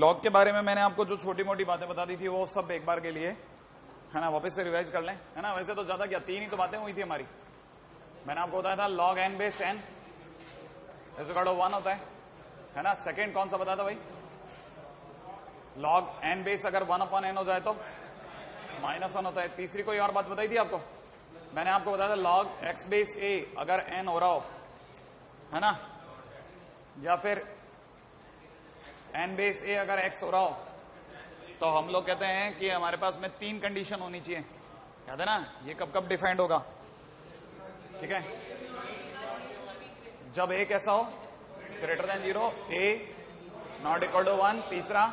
Log के बारे में मैंने आपको जो छोटी मोटी बातें बता दी थी वो सब एक बार के लिए है ना वापस से रिवाइज कर लें, है ना। वैसे तो ज्यादा क्या, 3 ही तो बातें हुई थी हमारी। मैंने आपको बताया था log n base n is equal to 1 होता है ना। सेकंड कौन सा बताया था भाई, log n बेस अगर 1/n हो जाए तो -1 होता है। तीसरी कोई और बात बताई थी आपको, मैंने आपको बताया था log x बेस a अगर n हो रहा हो, है ना, या फिर n बेस a अगर x हो रहा हो, तो हम लोग कहते हैं कि हमारे पास में 3 कंडीशन होनी चाहिए, याद है ना। ये कब कब डिफाइंड होगा, ठीक है, जब a कैसा हो, greater than 0, a not equal to 1, तीसरा,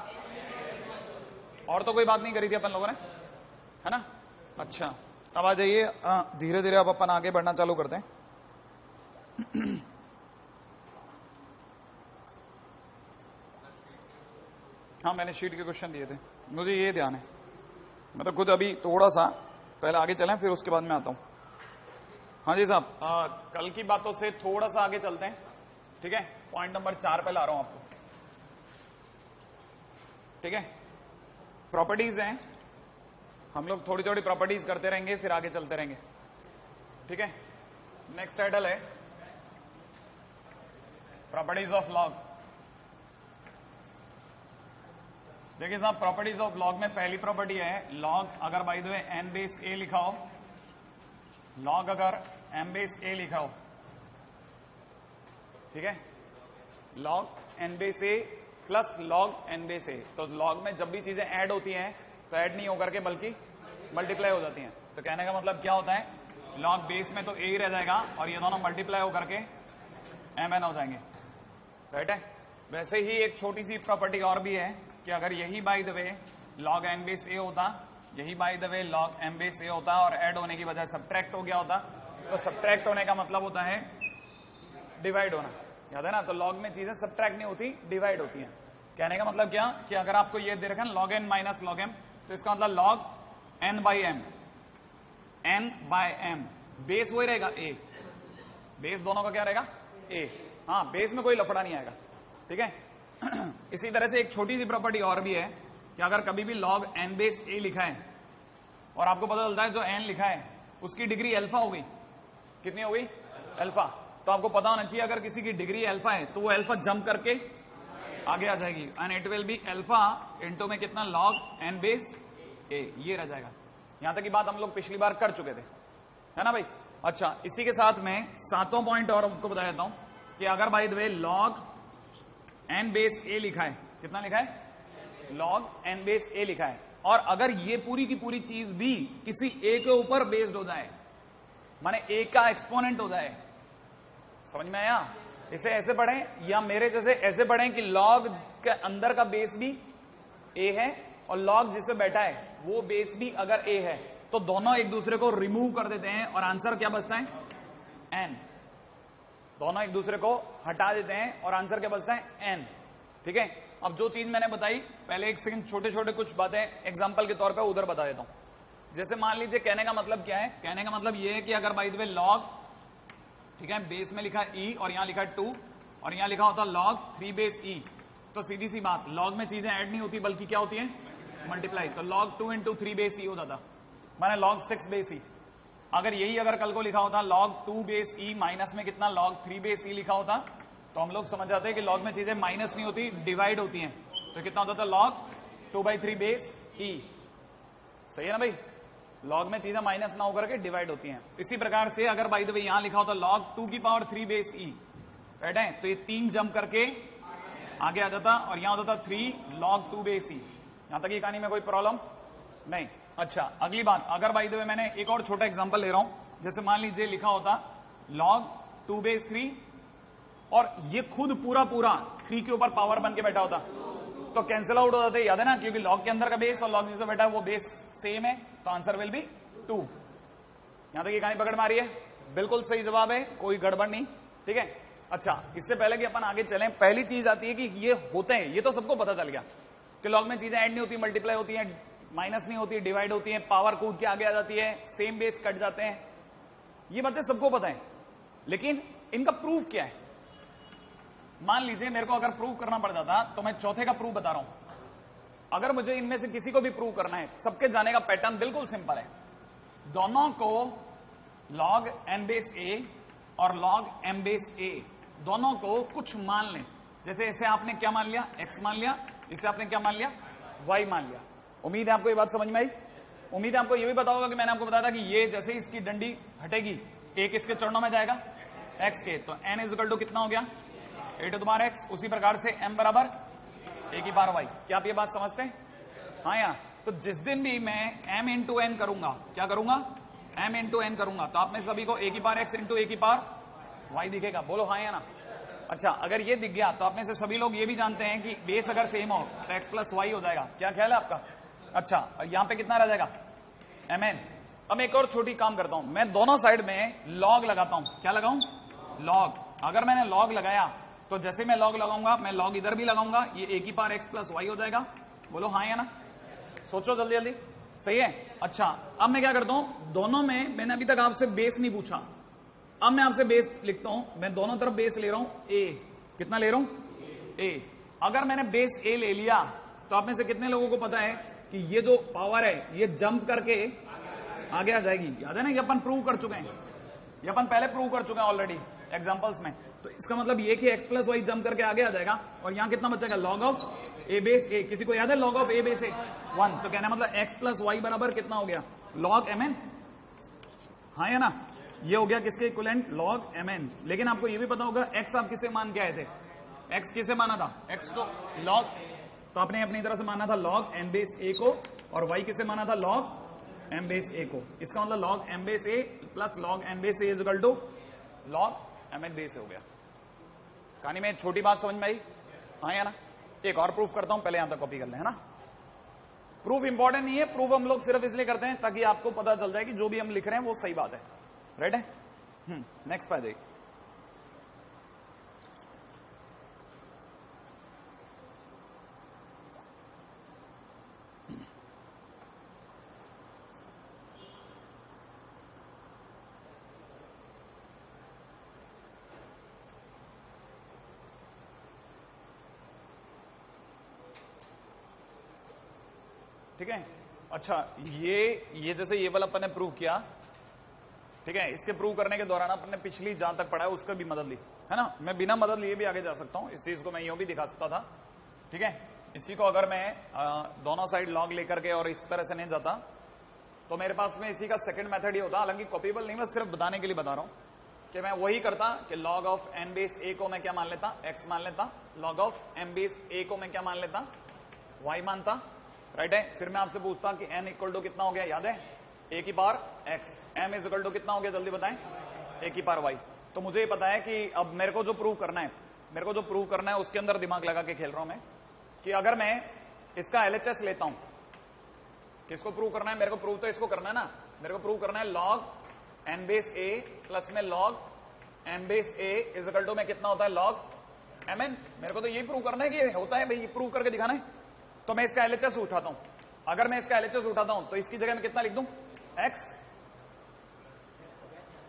और तो कोई बात नहीं करी थी अपन लोगों ने, है ना। अच्छा, अब आ जाइए, धीरे धीरे अब अपन आगे बढ़ना चालू करते हैं। हाँ, मैंने शीट के क्वेश्चन दिए थे, मुझे ये ध्यान है, मैं तो खुद अभी थोड़ा सा पहले आगे चलें फिर उसके बाद में आता हूं। हाँ जी साहब, कल की बातों से थोड़ा सा आगे चलते हैं, ठीक है। पॉइंट नंबर 4 पे ला रहा हूं आपको, ठीक है। प्रॉपर्टीज हैं, हम लोग थोड़ी थोड़ी प्रॉपर्टीज करते रहेंगे फिर आगे चलते रहेंगे, ठीक है। नेक्स्ट टाइटल है प्रॉपर्टीज ऑफ लॉग। देखिए साहब, प्रॉपर्टीज ऑफ लॉग में पहली प्रॉपर्टी है लॉग अगर by the way n base a लिखा हो, लॉग अगर m बेस a लिखा हो, ठीक है, log n base a plus log n base a। तो लॉग में जब भी चीजें ऐड होती हैं तो ऐड नहीं होकर के बल्कि मल्टीप्लाई हो जाती हैं। तो कहने का मतलब क्या होता है, लॉग बेस में तो a ही रह जाएगा और ये दोनों मल्टीप्लाई होकर के mn हो जाएंगे, राइट है। वैसे ही एक छोटी सी प्रॉपर्टी और भी है कि अगर यही bye the way log n base a होता, यही bye the way log m base a होता और ऐड होने की बजाय सब्ट्रैक्ट हो गया होता, तो सब्ट्रैक्ट होने का मतलब होता है डिवाइड होना, याद है ना। तो log में चीजें सब्ट्रैक्ट नहीं होती, डिवाइड होती हैं। कहने का मतलब क्या कि अगर आपको ये दे रखा है log n minus log m, तो इसका मतलब log n by m, n by m, base वही रहेगा a, बेस दोनों का क्या रहेगा a। हाँ, बेस में कोई लफड़ा नहीं आएगा, ठीक है। इसी तरह से एक छोटी सी प्रॉपर्टी और भी है कि अगर कभी भी log n बेस a लिखा है और आपको पता चलता है जो n लिखा है उसकी डिग्री अल्फा हो गई, कितनी हो गई, अल्फा, तो आपको पता होना चाहिए अगर किसी की डिग्री अल्फा है तो वो अल्फा जंप करके आगे आ जाएगी, and it will be alpha into में कितना log n बेस a, ये रह जाएगा। यहां तक की बात हम लोग पिछली बार कर चुके थे, है ना भाई। अच्छा, इसी के साथ में 7वां पॉइंट और आपको बता देता हूं कि अगर by the way log n base a लिखा है, कितना लिखा है, log n बेस a लिखा है, और अगर ये पूरी की पूरी चीज भी किसी a के ऊपर बेस्ड हो जाए, माने a का एक्सपोनेंट हो जाए, समझ में आया। इसे ऐसे पढ़ें या मेरे जैसे ऐसे पढ़ें कि log के अंदर का बेस भी a है और log जिससे बैठा है वो बेस भी अगर a है, तो दोनों एक दूसरे को रिमूव कर देते हैं और आंसर क्या बचता है, n। दोनों एक दूसरे को हटा देते हैं और आंसर क्या बचता है, n, ठीक है। अब जो चीज मैंने बताई पहले एक सेकंड, छोटे छोटे कुछ बातें एग्जांपल के तौर पे उधर बता देता हूं। जैसे मान लीजिए, कहने का मतलब क्या है, कहने का मतलब ये है कि अगर बाय द वे log, ठीक है, बेस में लिखा है e और यहां लिखा है 2 और यहां लिखा होता log 3 बेस e, तो सीधी सी बात, log में चीजें ऐड नहीं होती बल्कि क्या होती है, मल्टीप्लाई। तो log 2 इंटू 3 बेस e हो जाता, माने log 6 बेस e। अगर यही अगर कल को लिखा होता log 2 बेस e माइनस में कितना log 3 बेस e लिखा होता, तो हम लोग समझ जाते हैं कि log में चीजें माइनस नहीं होती, डिवाइड होती हैं। तो कितना होता था, log 2/3 बेस e, सही है ना भाई। log में चीजें माइनस ना होकर के डिवाइड होती हैं। इसी प्रकार से अगर बाय द वे यहां लिखा होता log 2 की पावर 3 बेस e, राइट है, तो ये 3 जंप करके आगे आ जाता और यहां होता था 3 log 2 बेस e। यहां तक ये कहानी में कोई प्रॉब्लम नहीं। अच्छा, अगली बात, अगर बाय द वे मैंने एक और छोटा एग्जांपल ले रहा हूं, जैसे मान लीजिए लिखा होता log 2 बेस 3 और ये खुद पूरा 3 के ऊपर पावर बन के बैठा होता, तो कैंसिल आउट हो जाते, याद है ना, क्योंकि log के अंदर का बेस और log जिसमें बैठा है वो बेस सेम है, तो आंसर विल बी 2। यहां तक ये कहानी पकड़ में आ रही है, बिल्कुल सही जवाब है, कोई गड़बड़ नहीं, ठीक है। अच्छा, इससे पहले कि अपन आगे चलें, पहली चीज आती है कि ये होते हैं, ये तो सबको पता चल गया कि log में चीजें ऐड नहीं होती, मल्टीप्लाई होती हैं, माइनस नहीं होती, डिवाइड होती है, पावर कूद के आगे आ जाती है, सेम बेस कट जाते हैं, ये बातें सबको पता है। लेकिन इनका प्रूफ क्या है, मान लीजिए मेरे को अगर प्रूफ करना पड़ जाता तो मैं चौथे का प्रूफ बता रहा हूं, अगर मुझे इनमें से किसी को भी प्रूव करना है, सबके जाने का पैटर्न बिल्कुल सिंपल है। दोनों को log n बेस a और log m बेस a दोनों को कुछ मान लें। जैसे इसे आपने क्या मान लिया, x मान लिया, इसे आपने क्या मान लिया, y मान लिया। उम्मीद है आपको ये बात समझ में आई। उम्मीद है आपको ये भी पता होगा कि मैंने आपको बताया था कि ये जैसे ही इसकी डंडी हटेगी, a किसके चरणों में जाएगा, x के, तो n इज इक्वल टू कितना हो गया, a to the power x। उसी प्रकार से m बराबर a की पावर y। क्या आप ये बात समझते हैं? हाँ या? तो जिस दिन भी मैं m इंटू n करूंगा, क्या करूंगा, m इंटू n करूंगा, तो आप में सभी को a की पावर x इंटू a की पावर y दिखेगा। बोलो हाँ या ना। अच्छा, अगर ये दिख गया तो आप में से सभी लोग ये भी जानते हैं कि बेस अगर सेम हो तो x प्लस वाई हो जाएगा। क्या ख्याल है आपका? अच्छा, और यहां पे कितना रह जाएगा, mn। अब एक और छोटी काम करता हूं, मैं दोनों साइड में log लगाता हूं। क्या लगाऊं, log। अगर मैंने log लगाया तो जैसे मैं log लगाऊंगा, मैं log इधर भी लगाऊंगा, ये a की पावर x प्लस वाई हो जाएगा। बोलो हाँ या ना, सोचो जल्दी जल्दी, सही है। अच्छा, अब मैं क्या करता हूं, दोनों में मैंने अभी तक आपसे बेस नहीं पूछा, अब मैं आपसे बेस लिखता हूं। मैं दोनों तरफ बेस ले रहा हूं a। कितना ले रहा हूं, a। अगर मैंने बेस a ले लिया तो आप में से कितने लोगों को पता है कि ये जो पावर है ये जंप करके आगे आ जाएगी। याद है ना, ये अपन प्रूव कर चुके हैं, ये अपन पहले प्रूव कर चुके हैं ऑलरेडी एग्जांपल्स में। तो इसका मतलब ये कि x प्लस वाई जंप करके आगे आ जाएगा, और यहां कितना बचेगा, log of a base a। किसी को याद है log of a base a 1? तो कहना मतलब x प्लस वाई बराबर कितना हो गया, log mn। हाँ या ना, ये हो गया किसके इक्विवेलेंट, log mn। लेकिन आपको ये भी पता होगा x आप किसे मान के आए थे, x किसे माना था, x तो log, तो आपने अपनी तरह से माना था log n बेस a को, और y किसे माना था, log m बेस a को। इसका मतलब log m base a plus log n base a is equal to log mn base a हो गया। कहानी में छोटी बात समझ में आई? हाँ या ना। एक और प्रूफ करता हूं, पहले यहां तक कॉपी कर ले, है ना। प्रूफ इंपॉर्टेंट नहीं है, प्रूफ हम लोग सिर्फ इसलिए करते हैं ताकि आपको पता चल जाए कि जो भी हम लिख रहे हैं वो सही बात है। राइट है। नेक्स्ट पे आ जाइए। ठीक है। अच्छा, ये जैसे ये वाला अपन ने प्रूव किया, ठीक है। इसके प्रूव करने के दौरान अपन ने पिछली जहां तक पढ़ा है उसका भी मदद ली, है ना। मैं बिना मदद लिए भी आगे जा सकता हूं, इस चीज को मैं यूं भी दिखा सकता था। ठीक है, इसी को अगर मैं दोनों साइड लॉग लेकर के और इस तरह से नहीं जाता तो मेरे पास में इसी का सेकंड मेथड ही होता। हालांकि कॉपीबल नहीं, मैं सिर्फ बताने के लिए बता रहा हूं कि मैं वही करता कि log of n base a को मैं क्या मान लेता, x मान लेता। log of m base a को मैं क्या मान लेता, y मानता। राइट है। फिर मैं आपसे पूछता कि n इक्वल टू कितना हो गया, याद है, a की power x। m is equal to कितना हो गया, जल्दी बताएं, a की पावर y। तो मुझे ये पता है कि अब मेरे को जो प्रूव करना है, उसके अंदर दिमाग लगा के खेल रहा हूं मैं, कि अगर मैं इसका LHS लेता हूं, किसको प्रूव करना है, मेरे को प्रूव तो इसको करना है ना। मेरे को प्रूव करना है log n base a plus में log m base a is equal to में कितना होता है, log mn। मेरे को तो ये प्रूव करना है कि होता है भाई, ये प्रूव करके दिखाना है। तो मैं इसका LHS उठाता हूं। अगर मैं इसका LHS उठाता हूं तो इसकी जगह में कितना लिख दूं, x।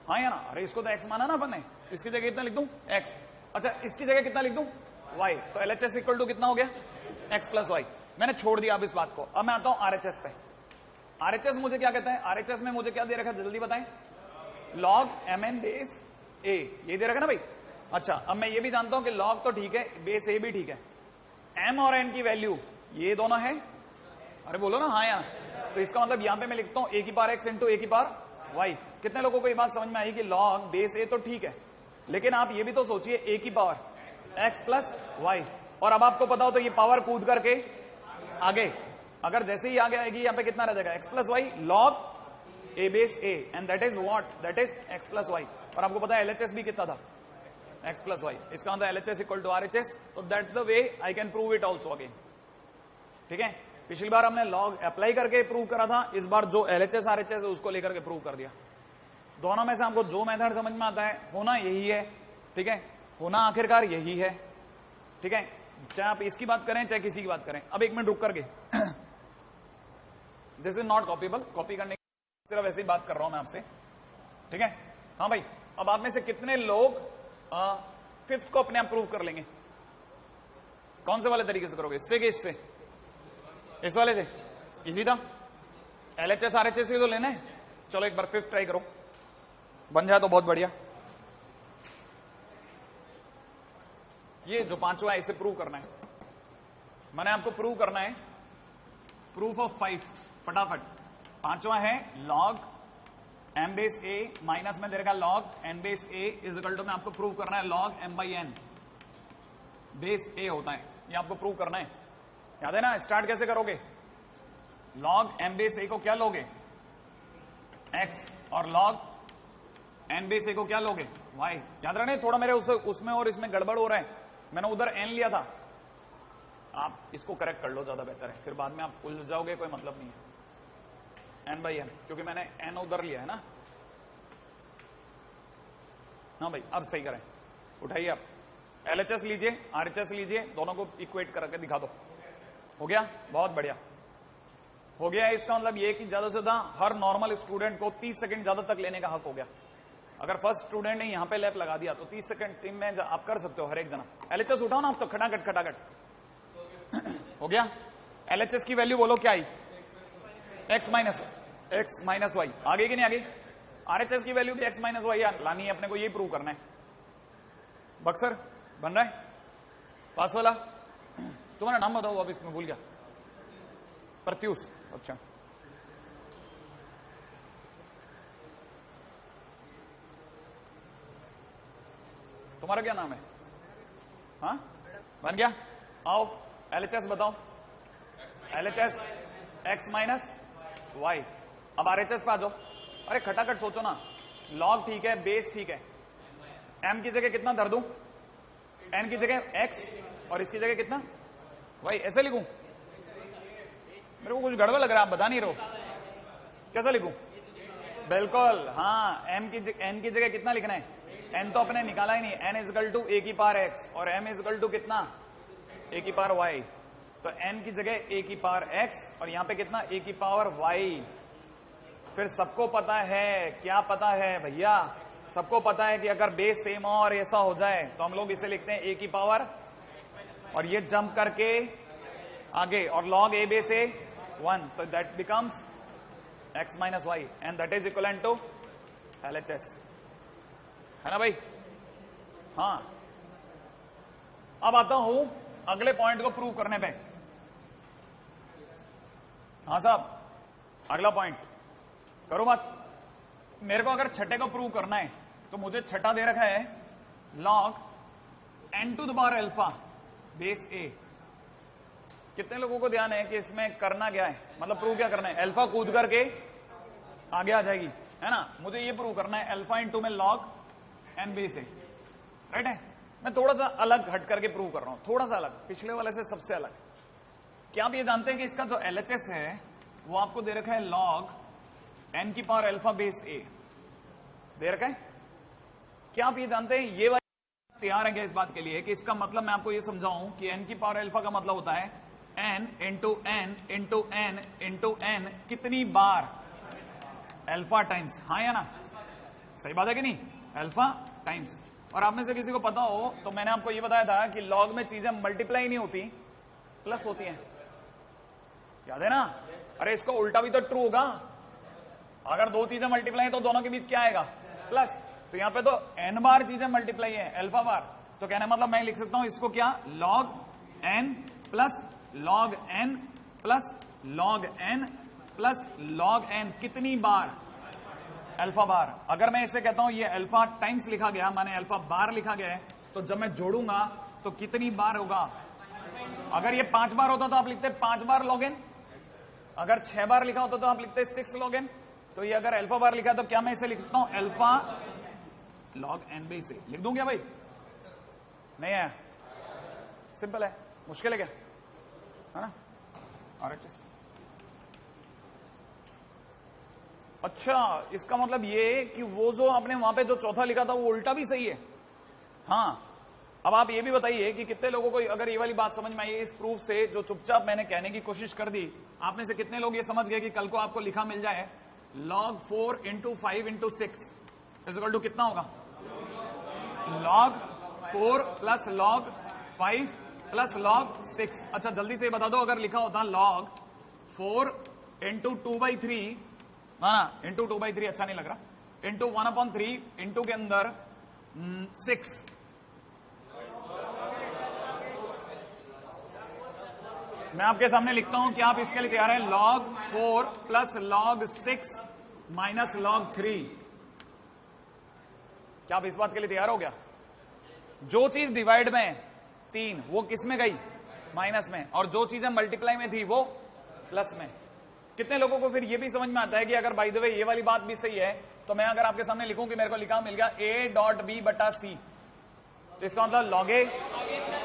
हाँ या ना, अरे इसको तो x माना ना अपन ने, इसकी जगह कितना लिख दूं, x। अच्छा, इसकी जगह कितना लिख दूं, y। तो LHS इक्वल टू कितना हो गया, x प्लस वाई। मैंने छोड़ दिया अब इस बात को। अब मैं आता हूं RHS पे। RHS मुझे क्या कहता है, RHS में मुझे क्या दे रखा है, जल्दी बताएं, log mn बेस a, ये दे रखा ना भाई। अच्छा, अब मैं ये भी जानता हूं कि log तो ठीक है, बेस a भी ठीक है, m और n की वैल्यू ये दोनों है। अरे बोलो ना हाँ यार। तो इसका मतलब यहां पे मैं लिखता हूं a की पावर x इंटू a की पावर y। कितने लोगों को ये बात समझ में आई कि log बेस a तो ठीक है, लेकिन आप ये भी तो सोचिए a की पावर x प्लस वाई। और अब आपको पता हो तो ये पावर कूद करके आगे, अगर जैसे ही आगे आएगी यहां पे कितना रह जाएगा, x plus Y log a base a, and that is what, that is x plus Y. और आपको पता है LHS भी कितना था, x प्लस वाई। इसका मतलब LHS इक्वल टू RHS। तो that's the way I can prove it also again. ठीक है, पिछली बार हमने लॉग अप्लाई करके प्रूव करा था, इस बार जो LHS RHS है उसको लेकर के प्रूव कर दिया। दोनों में से हमको जो मेथड समझ में आता है, होना यही है। ठीक है, होना आखिरकार यही है। ठीक है, चाहे आप इसकी बात करें चाहे किसी की बात करें। अब एक मिनट रुक करके, दिस इज नॉट कॉपीबल, कॉपी करने की सिर्फ ऐसी बात कर रहा हूं मैं आपसे। ठीक है, हाँ भाई, अब आप में से कितने लोग फिफ्थ को अपने आप प्रूव कर लेंगे? कौन से वाले तरीके से करोगे, इससे कि इससे? इस वाले से इजी था। LHS RHS ही तो लेना है। चलो एक बार फिफ्थ ट्राई करो, बन जाए तो बहुत बढ़िया। ये जो पांचवा है इसे प्रूव करना है, मैंने आपको प्रूव करना है प्रूफ ऑफ 5 फटाफट। पांचवा है log m base a minus में दे रखा log n base a is equal to में आपको प्रूव करना है log m by n base a होता है, ये आपको प्रूव करना है। याद है ना? स्टार्ट कैसे करोगे? log m बेस a को क्या लोगे? x, और log n बेस a को क्या लोगे? y। याद रखना, थोड़ा मेरे उसमें और इसमें गड़बड़ हो रहा है, मैंने उधर n लिया था, आप इसको करेक्ट कर लो, ज्यादा बेहतर है, फिर बाद में आप उलझ जाओगे, कोई मतलब नहीं है। n बाई n, क्योंकि मैंने n उधर लिया है ना। हाँ भाई, अब सही करें, उठाइए आप LHS लीजिए, RHS लीजिए, दोनों को इक्वेट करके दिखा दो। हो गया? बहुत बढ़िया हो गया। इसका मतलब ये कि ज्यादा से ज्यादा हर नॉर्मल स्टूडेंट को 30 सेकंड ज्यादा तक लेने का हक हो गया। अगर फर्स्ट स्टूडेंट ने यहां पे लैप लगा दिया तो 30 सेकंड 3 में आप कर सकते हो हर एक जना। LHS उठाओ ना आप तो, खटाखट खटाखट। हो गया? LHS की वैल्यू बोलो क्या आई? x minus Y. आगे कि नहीं आगे? RHS की वैल्यू भी x माइनस वाई लानी है अपने को, यही प्रूव करना है। बक्सर बन रहा है? पास वाला तुम्हारा नाम बताओ वापिस, में भूल गया। प्रत्यूष, अच्छा। तुम्हारा क्या नाम है? हाँ बन गया? आओ LHS बताओ। LHS x minus y. अब RHS पे आ जाओ। अरे खटाखट सोचो ना, log ठीक है, बेस ठीक है, m की जगह कितना धर दूं? n की जगह x और इसकी जगह कितना? y। ऐसे लिखूं? मेरे को कुछ गड़बड़ लग रहा है, आप बता नहीं रहो, कैसा लिखूं? बिल्कुल हाँ, n की जगह कितना लिखना है? n तो अपने निकाला ही नहीं, n is equal to a की पावर x और m इज इक्वल टू कितना? a की पावर y। तो n की जगह a की पावर x और यहां पे कितना? a की पावर y। फिर सबको पता है, क्या पता है भैया? सबको पता है कि अगर बेस सेम हो और ऐसा हो जाए तो हम लोग इसे लिखते हैं a की पावर, और ये जंप करके आगे, और log a बेस a 1, तो that becomes x minus y and that is equal to LHS, है ना भाई? हाँ, अब आता हूं अगले पॉइंट को प्रूव करने पे। हाँ साहब, अगला पॉइंट करो बात। मेरे को अगर छठे को प्रूव करना है तो मुझे छठा दे रखा है log n to the power alpha base a। कितने लोगों को ध्यान है कि इसमें करना क्या है, मतलब प्रूव क्या करना है? अल्फा कूद करके आगे आ जाएगी, है ना? मुझे ये प्रूव करना है अल्फा इंटू में log n base a, right है? मैं थोड़ा सा अलग हट करके प्रूव कर रहा हूं, थोड़ा सा अलग, पिछले वाले से सबसे अलग। क्या आप ये जानते हैं कि इसका जो LHS है वो आपको दे रखा है log n की पावर अल्फा बेस a दे रखा है? क्या आप ये जानते हैं, ये वाली तैयार है क्या इस बात के लिए कि इसका मतलब मैं आपको ये समझाऊं कि n की पावर अल्फा का मतलब होता है n into n into n into n कितनी बार? अल्फा टाइम्स, हाँ या ना? सही बात है कि नहीं? Alpha times. और आप में से किसी को पता हो तो मैंने आपको ये बताया था कि log में चीजें मल्टीप्लाई नहीं होती, प्लस होती हैं, याद है ना? अरे इसको उल्टा भी तो ट्रू होगा, अगर दो चीजें मल्टीप्लाई है तो दोनों के बीच क्या आएगा? प्लस। तो यहां पे तो n बार चीजें मल्टीप्लाई है, अल्फा बार, तो कहने मतलब मैं लिख सकता हूं इसको क्या? log n plus log n plus log n plus log n कितनी बार? Alpha bar. अगर मैं इसे कहता हूं ये अल्फा टाइम्स लिखा गया, माने अल्फा बार लिखा गया है, तो जब मैं जोड़ूंगा तो कितनी बार होगा? अगर ये 5 बार होता तो आप लिखते 5 बार log n, अगर 6 बार लिखा होता तो आप लिखते 6 log n। तो ये अगर अल्फा बार लिखा तो क्या मैं इसे लिख सकता हूं alpha log n base a? लिख दूं क्या भाई? नहीं है, सिंपल है, मुश्किल है क्या? है ना? RHS। अच्छा, इसका मतलब ये कि वो जो आपने वहां पे जो चौथा लिखा था वो उल्टा भी सही है। हाँ, अब आप ये भी बताइए कि कितने लोगों को अगर ये वाली बात समझ में आई है इस प्रूफ से, जो चुपचाप मैंने कहने की कोशिश कर दी, आप में से कितने लोग ये समझ गए कि कल को आपको लिखा मिल जाए log 4 into 5 into 6 is equal to कितना होगा? log 4 plus log 5 plus log 6। अच्छा जल्दी से बता दो, अगर लिखा होता log 4 इंटू 2/3, हाँ इंटू 2/3 अच्छा नहीं लग रहा, इंटू 1/3 इंटू के अंदर 6। मैं आपके सामने लिखता हूं कि आप इसके लिए तैयार हैं। log 4 plus log 6 minus log 3। क्या आप इस बात के लिए तैयार हो गया? जो चीज डिवाइड में 3 वो किस में गई? माइनस में, और जो चीजें मल्टीप्लाई में थी वो प्लस में। कितने लोगों को फिर ये भी समझ में आता है कि अगर बाय द वे ये वाली बात भी सही है, तो मैं अगर आपके सामने लिखूं कि मेरे को लिखा मिल गया a.b/c, तो इसका मतलब log a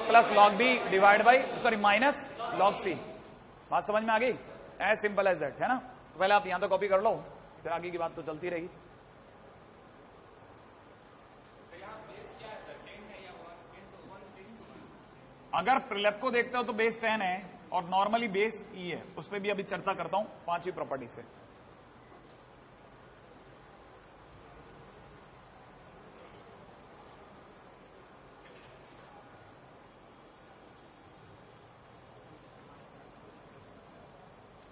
plus log b divide by minus log c। बात समझ में आ गई? एज सिंपल एज दैट, है ना? तो पहले आप यहां तो कॉपी कर लो, फिर आगे की बात तो चलती रहेगी। अगर प्रिलेप को देखते हो तो बेस 10 है और नॉर्मली बेस ई है, उस पर भी अभी चर्चा करता हूं 5वीं प्रॉपर्टी से।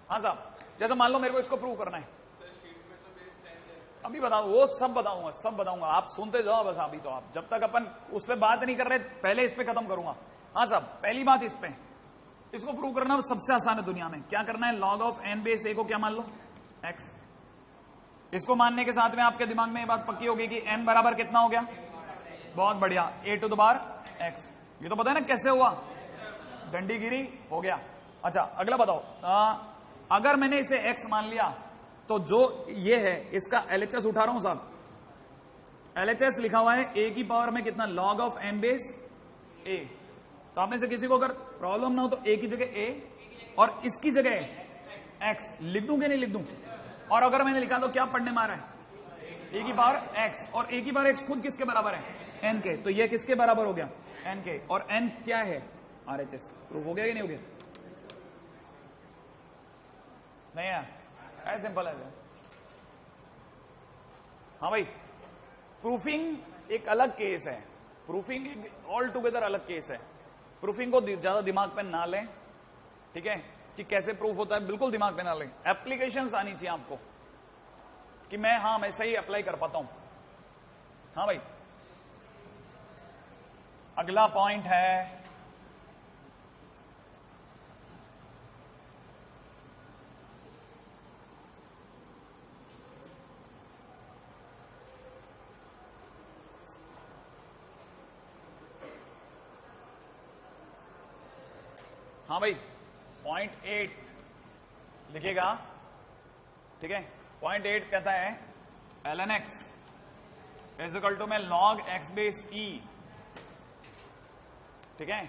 हाँ साहब, जैसे मान लो मेरे को इसको प्रूव करना है, अभी बताऊं, वो सब बताऊंगा, सब बताऊंगा, आप सुनते जाओ बस। अभी तो आप जब तक अपन उस पर बात नहीं कर रहे, पहले इस पे खत्म करूंगा। हाँ साहब, पहली बात इस पे, इसको प्रूव करना सबसे आसान है दुनिया में। क्या करना है? log of n base a को क्या मान लो? x। इसको मानने के साथ में आपके दिमाग में ये बात पक्की होगी कि n बराबर कितना हो गया? बहुत बढ़िया, a⁻x। ये तो पता है ना कैसे हुआ? डंडीगिरी हो गया। अच्छा अगला बताओ, अगर मैंने इसे x मान लिया तो जो ये है इसका LHS उठा रहा हूं साहब। LHS लिखा हुआ है a की पावर में कितना? log of n base a। तो आप में से किसी को अगर प्रॉब्लम ना हो तो a की जगह a और इसकी जगह x लिख दूं कि नहीं लिख दूं? और अगर मैंने लिखा तो क्या पढ़ने में आ रहा है? a की पावर x, और a की पावर x खुद किसके बराबर है? n के। तो ये किसके बराबर हो गया? n के। और n क्या है? RHS। प्रूफ हो गया कि नहीं हो गया? नहीं है, ऐसा सिंपल है। हाँ भाई, प्रूफिंग एक अलग केस है, प्रूफिंग एक ऑल टुगेदर अलग केस है। प्रूफिंग को ज्यादा दिमाग पे ना लें, ठीक है, कि कैसे प्रूफ होता है, बिल्कुल दिमाग पे ना लें। एप्लीकेशंस आनी चाहिए आपको कि मैं सही अप्लाई कर पाता हूं। हाँ भाई, अगला पॉइंट है हाँ भाई, पॉइंट 8 लिखिएगा, ठीक है। पॉइंट 8 कहता है ln x is equal to में log x बेस e, ठीक है।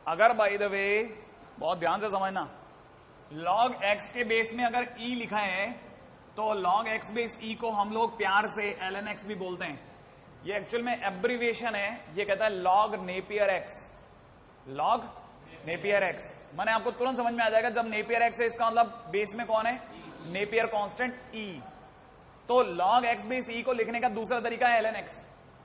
अगर बाय द वे, बहुत ध्यान से समझना, log x के बेस में अगर e लिखा है तो log x बेस e को हम लोग प्यार से ln x भी बोलते हैं। ये एक्चुअल में एब्रीविएशन है, ये कहता है log Napier x। log Napier x माने आपको तुरंत समझ में आ जाएगा, जब नेपियर एक्स है इसका मतलब बेस में कौन है? नेपियर कांस्टेंट ई। तो log x बेस ई को लिखने का दूसरा तरीका है ln x।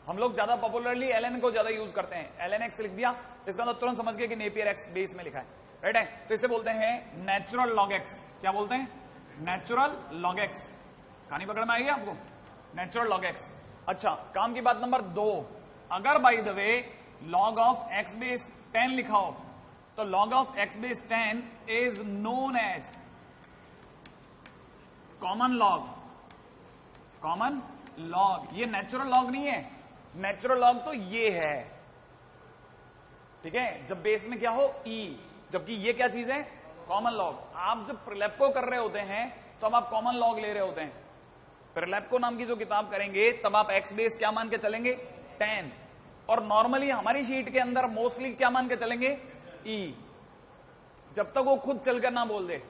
हम लोग ज्यादा पॉपुलरली ln को ज्यादा यूज करते हैं। ln x लिख दिया, इसका मतलब तुरंत समझ गए कि नेपियर एक्स बेस में लिखा है, राइट है। तो इसे बोलते हैं नेचुरल log x। क्या बोलते हैं? Natural log x। कहानी पकड़ में आएगी आपको? Natural log x। अच्छा, काम की बात नंबर 2, अगर by the way log of x base 10 लिखा हो तो log of x base 10 is known as common log. Common log, ये नेचुरल लॉग नहीं है। नेचुरल लॉग तो ये है, ठीक है, जब बेस में क्या हो? e, जबकि ये क्या चीज है? Common log. आप जब प्रिलेप्को कर रहे होते हैं तो अब आप कॉमन लॉग ले रहे होते हैं। प्रिलेप्को नाम की जो किताब करेंगे तब आप x बेस क्या मान के चलेंगे? 10। और नॉर्मली हमारी शीट के अंदर मोस्टली क्या मान के चलेंगे? ई, जब तक वो खुद चलकर ना बोल दे।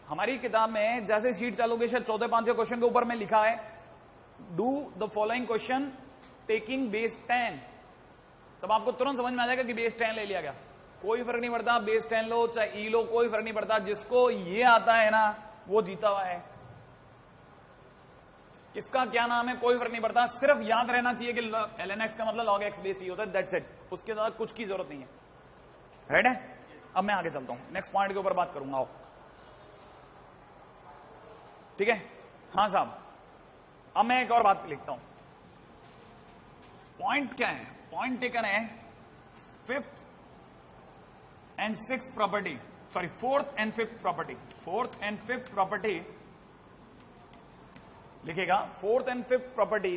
हमारी किताब में जैसे शीट चालोगे, शायद 4-5 क्वेश्चन के ऊपर में लिखा है do the following question taking base 10, तब आपको तुरंत समझ में आ जाएगा कि बेस 10 ले लिया गया। कोई फर्क नहीं पड़ता, बेस 10 लो चाहे ई लो, कोई फर्क नहीं पड़ता। जिसको ये आता है ना वो जीता हुआ है। किसका क्या नाम है कोई फर्क नहीं पड़ता, सिर्फ याद रहना चाहिए कि ln x का मतलब log x बेस ई होता है, दैट्स इट। उसके बाद कुछ की जरूरत नहीं है, राइट है। अब मैं आगे चलता हूं, नेक्स्ट पॉइंट के ऊपर बात करूंगा। आओ, ठीक है। हाँ साहब, अब मैं एक और बात लिखता हूं। पॉइंट क्या है? पॉइंट टेकन है fifth and sixth property, sorry fourth and fifth property. Fourth and fifth property लिखेगा, fourth and fifth property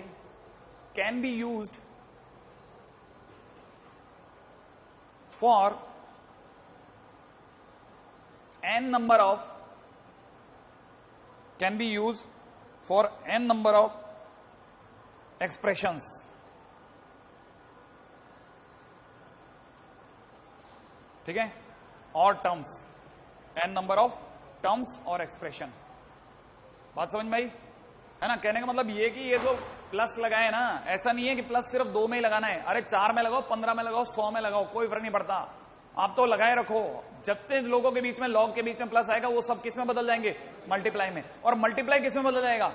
can be used for n number of, can be used for n number of expressions। ठीक है, और terms, n number of terms और expression. बात समझ में आई है ना? कहने का मतलब ये कि ये जो प्लस लगाए ना, ऐसा नहीं है कि प्लस सिर्फ 2 में ही लगाना है। अरे 4 में लगाओ, 15 में लगाओ, 100 में लगाओ, कोई फर्क नहीं पड़ता। आप तो लगाए रखो। जितने लोगों के बीच में लॉग के बीच में प्लस आएगा वो सब किस में बदल जाएंगे? मल्टीप्लाई में। और मल्टीप्लाई किस में बदल जाएगा?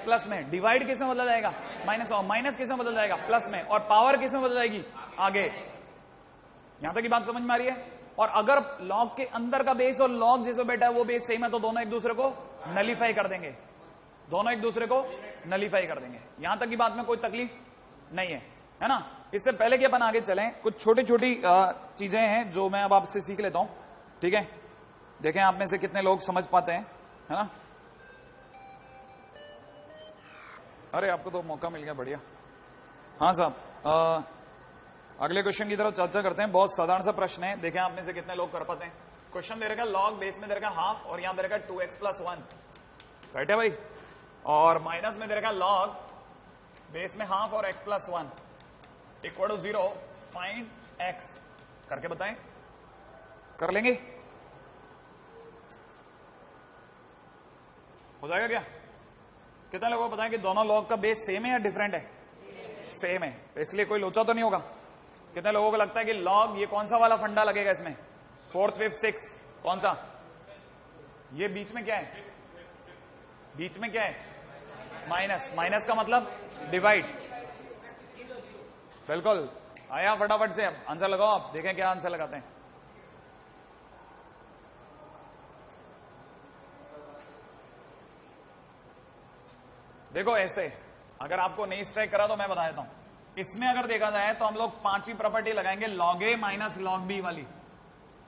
प्लस में। डिवाइड किस में बदल जाएगा? माइनस। और माइनस किस में बदल जाएगा? प्लस में। और पावर किस में बदल जाएगी? आगे। यहां तक की बात समझ में आ रही है? और अगर लॉग के अंदर का बेस और लॉग जिसमें बैठा है वो बेस सेम है तो दोनों एक दूसरे को नलीफाई कर देंगे। दोनों एक दूसरे को नलीफाई कर देंगे। यहां तक की बात में कोई तकलीफ नहीं है ना? इससे पहले कि अपन आगे चलें, कुछ छोटी छोटी चीजें हैं जो मैं अब आपसे सीख लेता हूं। ठीक है, देखें आप में से कितने लोग समझ पाते हैं, है ना? अरे आपको तो मौका मिल गया, बढ़िया। हाँ साहब, अगले क्वेश्चन की तरफ चर्चा करते हैं। बहुत साधारण सा प्रश्न है, देखें आप में से कितने लोग कर पाते हैं। क्वेश्चन दे रखा लॉग, बेस में दे रखा हाफ, और यहां दे रखा 2x+1। राइट है भाई? और माइनस में दे रखा लॉग, बेस में हाफ और x+1 equal to 0। Find x। करके बताएं, कर लेंगे? हो जाएगा क्या? कितने लोगों को पता है कि दोनों लॉग का बेस सेम है या डिफरेंट है? सेम है, इसलिए कोई लोचा तो नहीं होगा। कितने लोगों को लगता है कि लॉग, ये कौन सा वाला फंडा लगेगा इसमें? फोर्थ, फिफ्थ, सिक्स, कौन सा? ये बीच में क्या है? बीच में क्या है? माइनस। माइनस का मतलब डिवाइड। बिल्कुल, आया फटाफट से। अब आंसर लगाओ, आप देखें क्या आंसर लगाते हैं। देखो ऐसे, अगर आपको नहीं स्ट्राइक करा तो मैं बता देता हूं। इसमें अगर देखा जाए तो हम लोग पांचवी प्रॉपर्टी लगाएंगे, लॉग ए माइनस लॉग बी वाली।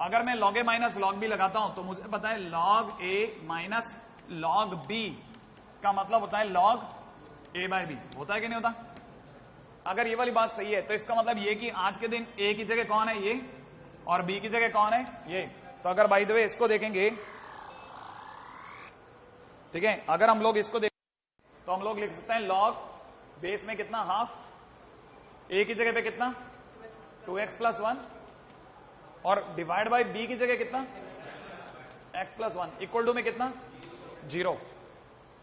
अगर मैं लॉग ए माइनस लॉग बी लगाता हूं तो मुझे पता है लॉग ए माइनस लॉग बी का मतलब होता है लॉग ए बाय बी। होता है कि नहीं होता? अगर ये वाली बात सही है तो इसका मतलब ये कि आज के दिन ए की जगह कौन है? ये। और बी की जगह कौन है? ये। तो अगर बाय द वे इसको देखेंगे, ठीक है, अगर हम लोग इसको देखें तो हम लोग लिख सकते हैं लॉग बेस में कितना? हाफ, ए की जगह पे कितना? 2x+1, और डिवाइड बाय बी की जगह कितना? x+1 इक्वल टू में कितना? 0।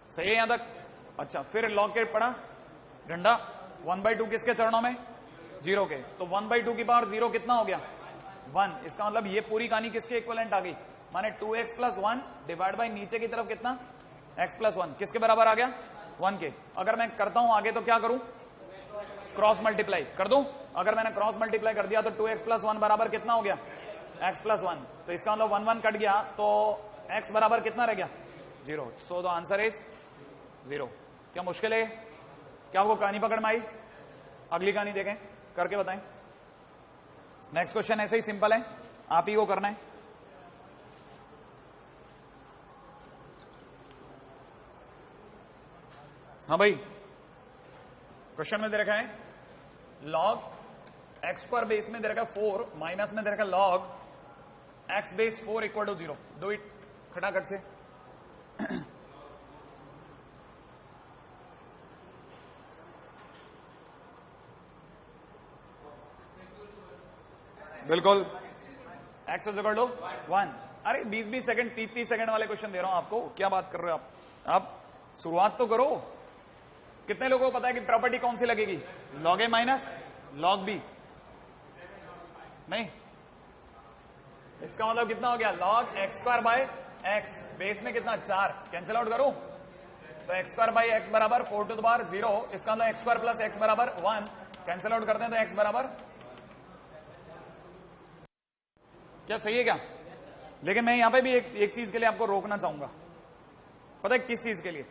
सही है यहां तक? अच्छा, फिर लॉग के पढ़ा डंडा 1/2 किसके चरणों में? 0 के। तो 1/2 की पावर 0 कितना हो गया? 1। इसका मतलब ये पूरी कहानी किसके इक्विवेलेंट आ गई? माने 2x+1 डिवाइड बाय नीचे की तरफ कितना? x+1 किसके बराबर आ गया? 1 के। अगर मैं करता हूं आगे तो क्या करूं? क्रॉस मल्टीप्लाई कर दूं। अगर मैंने क्रॉस मल्टीप्लाई कर दिया तो 2x+1 बराबर कितना हो गया? x+1। तो इसका मतलब 1 1 कट गया तो x बराबर कितना रह गया? 0। So the answer is 0। क्या मुश्किल है? क्या आपको कहानी पकड़ में आई? अगली कहानी देखें, करके बताएं। नेक्स्ट क्वेश्चन ऐसे ही सिंपल है, आप ही को करना है। हाँ भाई, क्वेश्चन में दे रखा है लॉग एक्स स्क्वायर बेस में दे रखा 4 माइनस में दे रखा log x base 4 equal to 0। Do it खटाखट से। बिल्कुल, एक्स इज इक्वल टू 1। अरे 20-20 सेकंड 30-30 सेकंड वाले क्वेश्चन दे रहा हूं आपको, क्या बात कर रहे हो आप शुरुआत तो करो। कितने लोगों को पता है कि प्रॉपर्टी कौन सी लगेगी? लॉग ए माइनस लॉग बी। नहीं, इसका मतलब कितना हो गया? Log x square by x base में कितना? 4। कैंसिल आउट करूं तो एक्स स्क्वायर बाई एक्स बराबर 4 टू द पावर 0। इसका मतलब एक्स स्क्वायर प्लस एक्स बराबर 1। कैंसिल आउट करते हैं तो एक्स बराबर, क्या सही है क्या? लेकिन मैं यहां पे भी एक चीज के लिए आपको रोकना चाहूंगा। पता है किस चीज के लिए?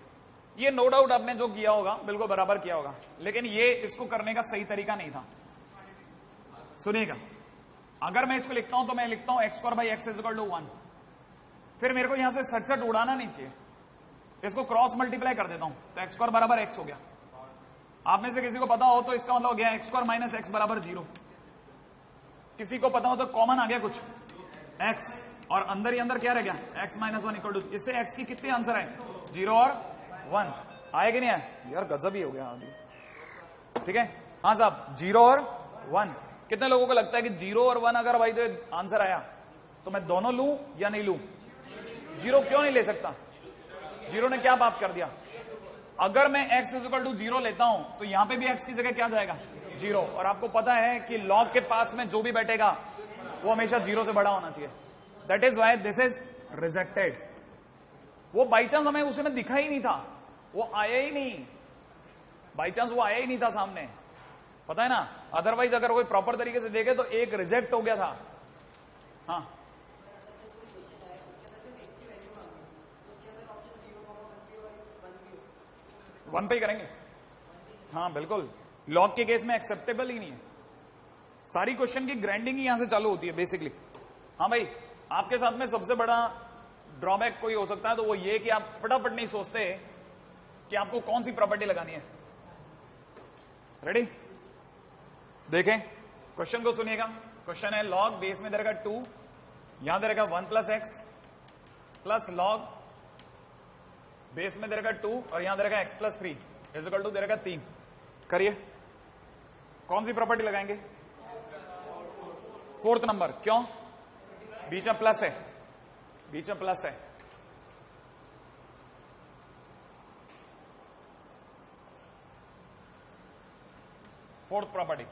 ये नो डाउट आपने जो किया होगा बिल्कुल बराबर किया होगा, लेकिन ये इसको करने का सही तरीका नहीं था। सुनिएगा, अगर मैं इसको लिखता हूं तो मैं लिखता हूं x square by x is equal to 1, फिर मेरे को यहां से सट उड़ाना नहीं चाहिए, इसको क्रॉस मल्टीप्लाई कर देता हूं तो एक्स स्क्वायर बराबर एक्स हो गया। आप में से किसी को पता हो तो इसका मतलब हो गया एक्स स्क्वायर माइनस एक्स बराबर 0। किसी को पता हो तो कॉमन आ गया कुछ एक्स, और अंदर ही अंदर क्या रह गया एक्स माइनस 1 इक्वल टू, इससे एक्स की कितने आंसर है 0 और 1 आए कि नहीं आए? यार गजब ही हो गया अभी। ठीक है, हाँ साहब 0 और 1। कितने लोगों को लगता है कि 0 और 1 अगर भाई तो आंसर आया तो मैं दोनों लूं या नहीं लूं? 0 क्यों नहीं ले सकता? 0 ने क्या पाप कर दिया? अगर मैं x इज इक्वल टू 0 लेता हूं तो यहां पे भी x की जगह क्या जाएगा 0, और आपको पता है कि log के पास में जो भी बैठेगा वो हमेशा 0 से बड़ा होना चाहिए। That is why this is rejected. वो बाई चांस हमें उसमें दिखा ही नहीं था, वो आया ही नहीं, बाई चांस वो आया ही नहीं था सामने, पता है ना। अदरवाइज अगर कोई प्रॉपर तरीके से देखे तो एक रिजेक्ट हो गया था। हाँ, वन पे ही करेंगे। हाँ बिल्कुल, लॉग के केस में एक्सेप्टेबल ही नहीं है। सारी क्वेश्चन की ग्राइंडिंग ही यहां से चालू होती है बेसिकली। हाँ भाई, आपके साथ में सबसे बड़ा ड्रॉबैक कोई हो सकता है तो वो ये कि आप फटाफट नहीं सोचते कि आपको कौन सी प्रॉपर्टी लगानी है। रेडी? देखें क्वेश्चन को, सुनिएगा। क्वेश्चन है लॉग बेस में दे रहेगा 2, यहां दे रहेगा 1 plus x plus log base में दे रहेगा 2 और यहां दे रहेगा x plus 3 is equal to दे रहेगा 3। करिए, कौन सी प्रॉपर्टी लगाएंगे? 4th number. क्यों? बीच में प्लस है, बीच में प्लस है। फोर्थ प्रॉपर्टी,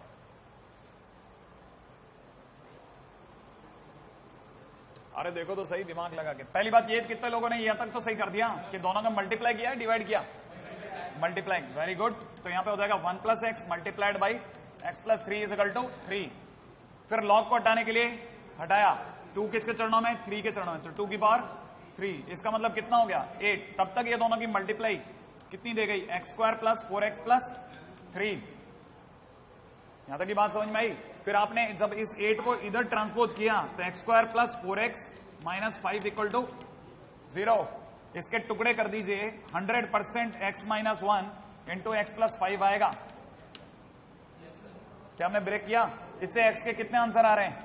अरे देखो तो सही दिमाग लगा के। पहली बात ये, कितने लोगों ने यहां तक तो सही कर दिया कि दोनों का मल्टीप्लाई किया, डिवाइड किया? Multiply, very good. तो यहां पे हो जाएगा 1 plus x multiplied by x plus 3 is equal to 3। फिर लॉग को हटाने के लिए हटाया, 2 किसके चरणों में? 3 के चरणों में, तो 2 की पावर 3। इसका मतलब कितना हो गया 8। तब तक ये दोनों की मल्टीप्लाई कितनी दे गई? X square plus 4x plus 3। यहां तक की बात समझ में आई? फिर आपने जब इस 8 को इधर ट्रांसपोज किया तो x square plus 4x minus 5 equal to 0। इसके टुकड़े कर दीजिए, 100% x minus 1 into x plus 5 आएगा। क्या हमने ब्रेक किया? इससे x के कितने आंसर आ रहे हैं?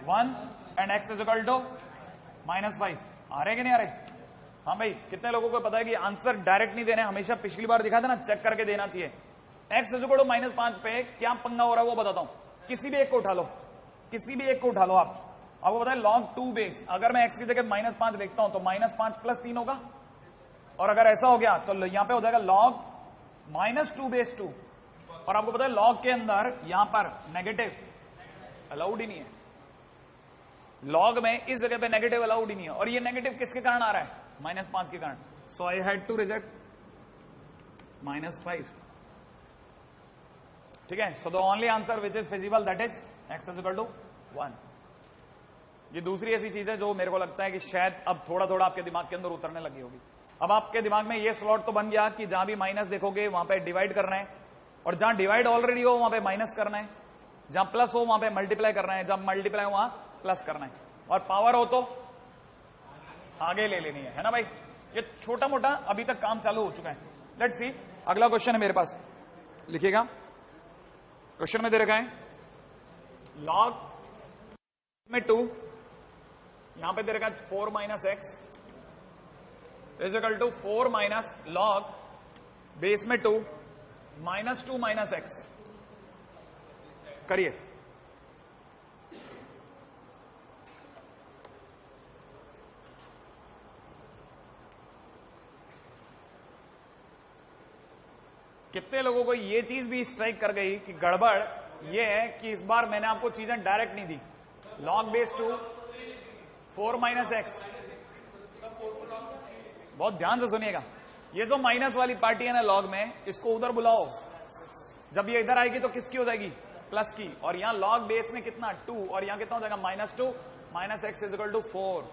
1 and x is equal to minus 5। आ रहे कि नहीं आ रहे? हाँ भाई, कितने लोगों को पता है कि आंसर डायरेक्ट नहीं देने, हमेशा पिछली बार दिखा था ना, चेक करके देना चाहिए। x is equal to minus 5 पे क्या पंगा हो रहा है वो बताता हूं। किसी भी एक को उठा लो, किसी भी एक को उठा लो आप, आपको पता है log 2 बेस, अगर मैं x की जगह माइनस 5 लिखता हूं तो माइनस 5 प्लस 3 होगा, और अगर ऐसा हो गया तो यहां पे हो जाएगा log माइनस 2 बेस 2। और आपको पता है log के अंदर यहां पर नेगेटिव अलाउड ही नहीं है, log में इस जगह पे नेगेटिव अलाउड ही नहीं है। और ये नेगेटिव किसके कारण आ रहा है? माइनस 5 के कारण। So I had to reject minus 5। ठीक है, so the only answer which is feasible that is x is equal to 1। ये दूसरी ऐसी चीज है जो मेरे को लगता है कि शायद अब थोड़ा थोड़ा आपके दिमाग के अंदर उतरने लगी होगी। अब आपके दिमाग में ये स्लॉट तो बन गया कि जहां भी माइनस देखोगे वहां पे डिवाइड करना है, और जहां डिवाइड ऑलरेडी हो वहां पे माइनस करना है, जहां प्लस हो वहां पे मल्टीप्लाई करना है, जहां मल्टीप्लाई हो वहां प्लस करना है, और पावर हो तो आगे ले लेनी है ना भाई। ये छोटा मोटा अभी तक काम चालू हो चुका है। लेट्स सी, अगला क्वेश्चन है मेरे पास, लिखिएगा। क्वेश्चन में दे रखा है लॉग में 2, यहां पे दे रखा है 4 minus x is equal to 4 minus log base में 2 माइनस 2 माइनस एक्स। करिए, कितने लोगों को ये चीज भी स्ट्राइक कर गई कि गड़बड़ ये है कि इस बार मैंने आपको चीजें डायरेक्ट नहीं दी। लॉग बेस 2 4 माइनस एक्स, बहुत ध्यान से सुनिएगा, ये जो माइनस वाली पार्टी है ना लॉग में, इसको उधर बुलाओ, जब ये इधर आएगी तो किसकी हो जाएगी? प्लस की। और यहां लॉग बेस में कितना 2, और यहां कितना हो जाएगा? Minus 2 minus x is equal to 4।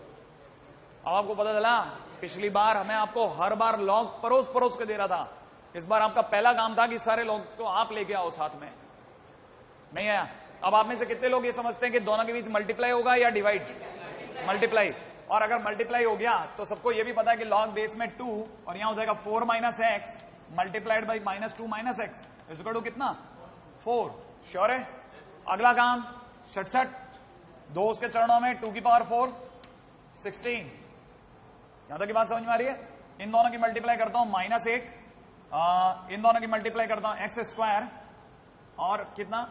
अब आपको पता चला पिछली बार हमें आपको हर बार लॉग परोस परोस के दे रहा था, इस बार आपका पहला काम था कि सारे लॉग तो आप लेके आओ साथ में, नहीं आया। अब आप में से कितने लोग ये समझते हैं कि दोनों के बीच मल्टीप्लाई होगा या डिवाइड? मल्टीप्लाई। और अगर मल्टीप्लाई हो गया तो सबको ये भी पता है कि लॉग बेस में 2 और यहां हो जाएगा 4 minus x multiplied by -2 minus x इसको कितना 4। श्योर है? अगला काम 67, 2 उसके चरणों में 2 की पावर 4 16। यहां तक की बात समझ में आ रही है? इन दोनों की मल्टीप्लाई करता हूं -8, इन दोनों की मल्टीप्लाई करता हूं एक्स स्क्वायर और कितना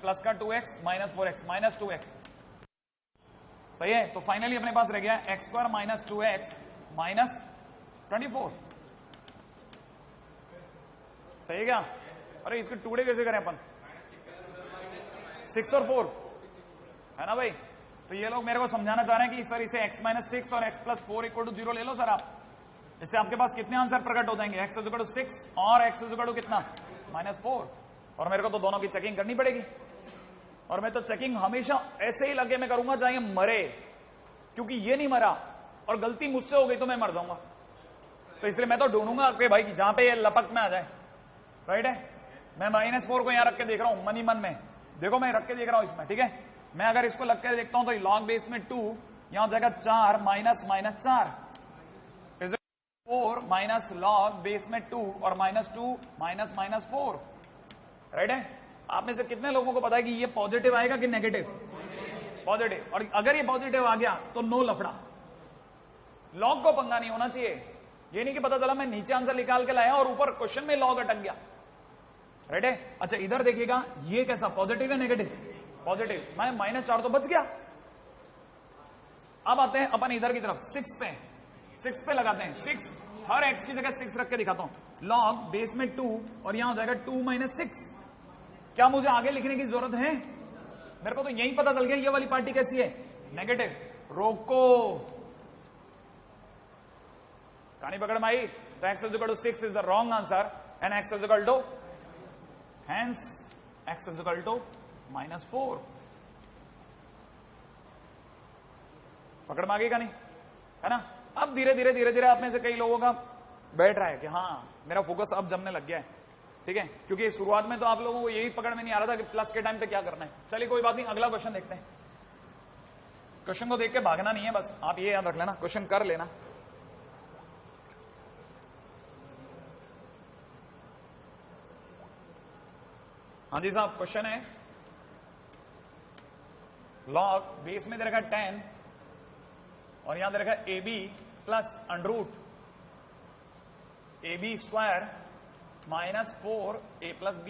प्लस का 2x -4x -2x। सही है? तो फाइनली अपने पास रह गया x स्क्वायर -2x -24। सही है क्या? अरे इसके टुकड़े कैसे करें अपन? 6 और 4 है ना भाई? तो ये लोग मेरे को समझाना चाह रहे हैं कि सर इसे x -6 और x + 4 = 0 ले लो सर आप। इससे आपके पास कितने आंसर प्रकट हो जाएंगे? x = 6 और x = कितना -4। और मेरे को तो दोनों की चेकिंग करनी पड़ेगी, और मैं तो चेकिंग हमेशा ऐसे ही लगे में करूंगा चाहे मरे, क्योंकि ये नहीं मरा और गलती मुझसे हो गई तो मैं मर जाऊंगा। तो इसलिए मैं तो ढूंढूंगा कि भाई जहां पे ये लपक में आ जाए। राइट है? मैं -4 को यहां रख के देख रहा हूं मनी मन में, देखो मैं रख के देख रहा हूं इसमें, ठीक है? मैं अगर इसको लग के देखता हूं तो लॉग बेस में 2 यहां हो जाएगा 4 -4 4 माइनस लॉग बेस में 2 और -2 -4। राइट है? आप में से कितने लोगों को पता है कि ये पॉजिटिव आएगा कि नेगेटिव? पॉजिटिव। और अगर ये पॉजिटिव आ गया तो नो लफड़ा, लॉग को पंगा नहीं होना चाहिए। ये नहीं कि पता चला मैं नीचे आंसर निकाल के लाया और ऊपर क्वेश्चन में लॉग अटक गया। राइट है? अच्छा इधर देखिएगा, ये कैसा पॉजिटिव है नेगेटिव? पॉजिटिव। मैं -4 तो बच गया। अब आते हैं अपन इधर की तरफ 6 पे लगाते हैं। 6 हर x की जगह 6 रख के दिखाता हूं। लॉग बेस में 2 और यहां हो जाएगा 2 - 6। क्या मुझे आगे लिखने की जरूरत है? मेरे को तो यही पता चल गया ये वाली पार्टी कैसी है, नेगेटिव। रोको, कहानी पकड़ में आई। तो x = 6 is the wrong answer and x = hence x = -4। पकड़ में आ गई कहानी, है ना? अब धीरे धीरे आप में से कई लोगों का बैठ रहा है कि हाँ मेरा फोकस अब जमने लग गया है, ठीक है? क्योंकि शुरुआत में तो आप लोगों को यही पकड़ में नहीं आ रहा था कि प्लस के टाइम पे क्या करना है। चलिए कोई बात नहीं, अगला क्वेश्चन देखते हैं। क्वेश्चन को देख के भागना नहीं है, बस आप ये याद रख लेना, क्वेश्चन कर लेना। हाँ जी साहब, क्वेश्चन है लॉग बेस में दे रखा 10 और यहां दे रखा AB plus √, AB square -4A + B,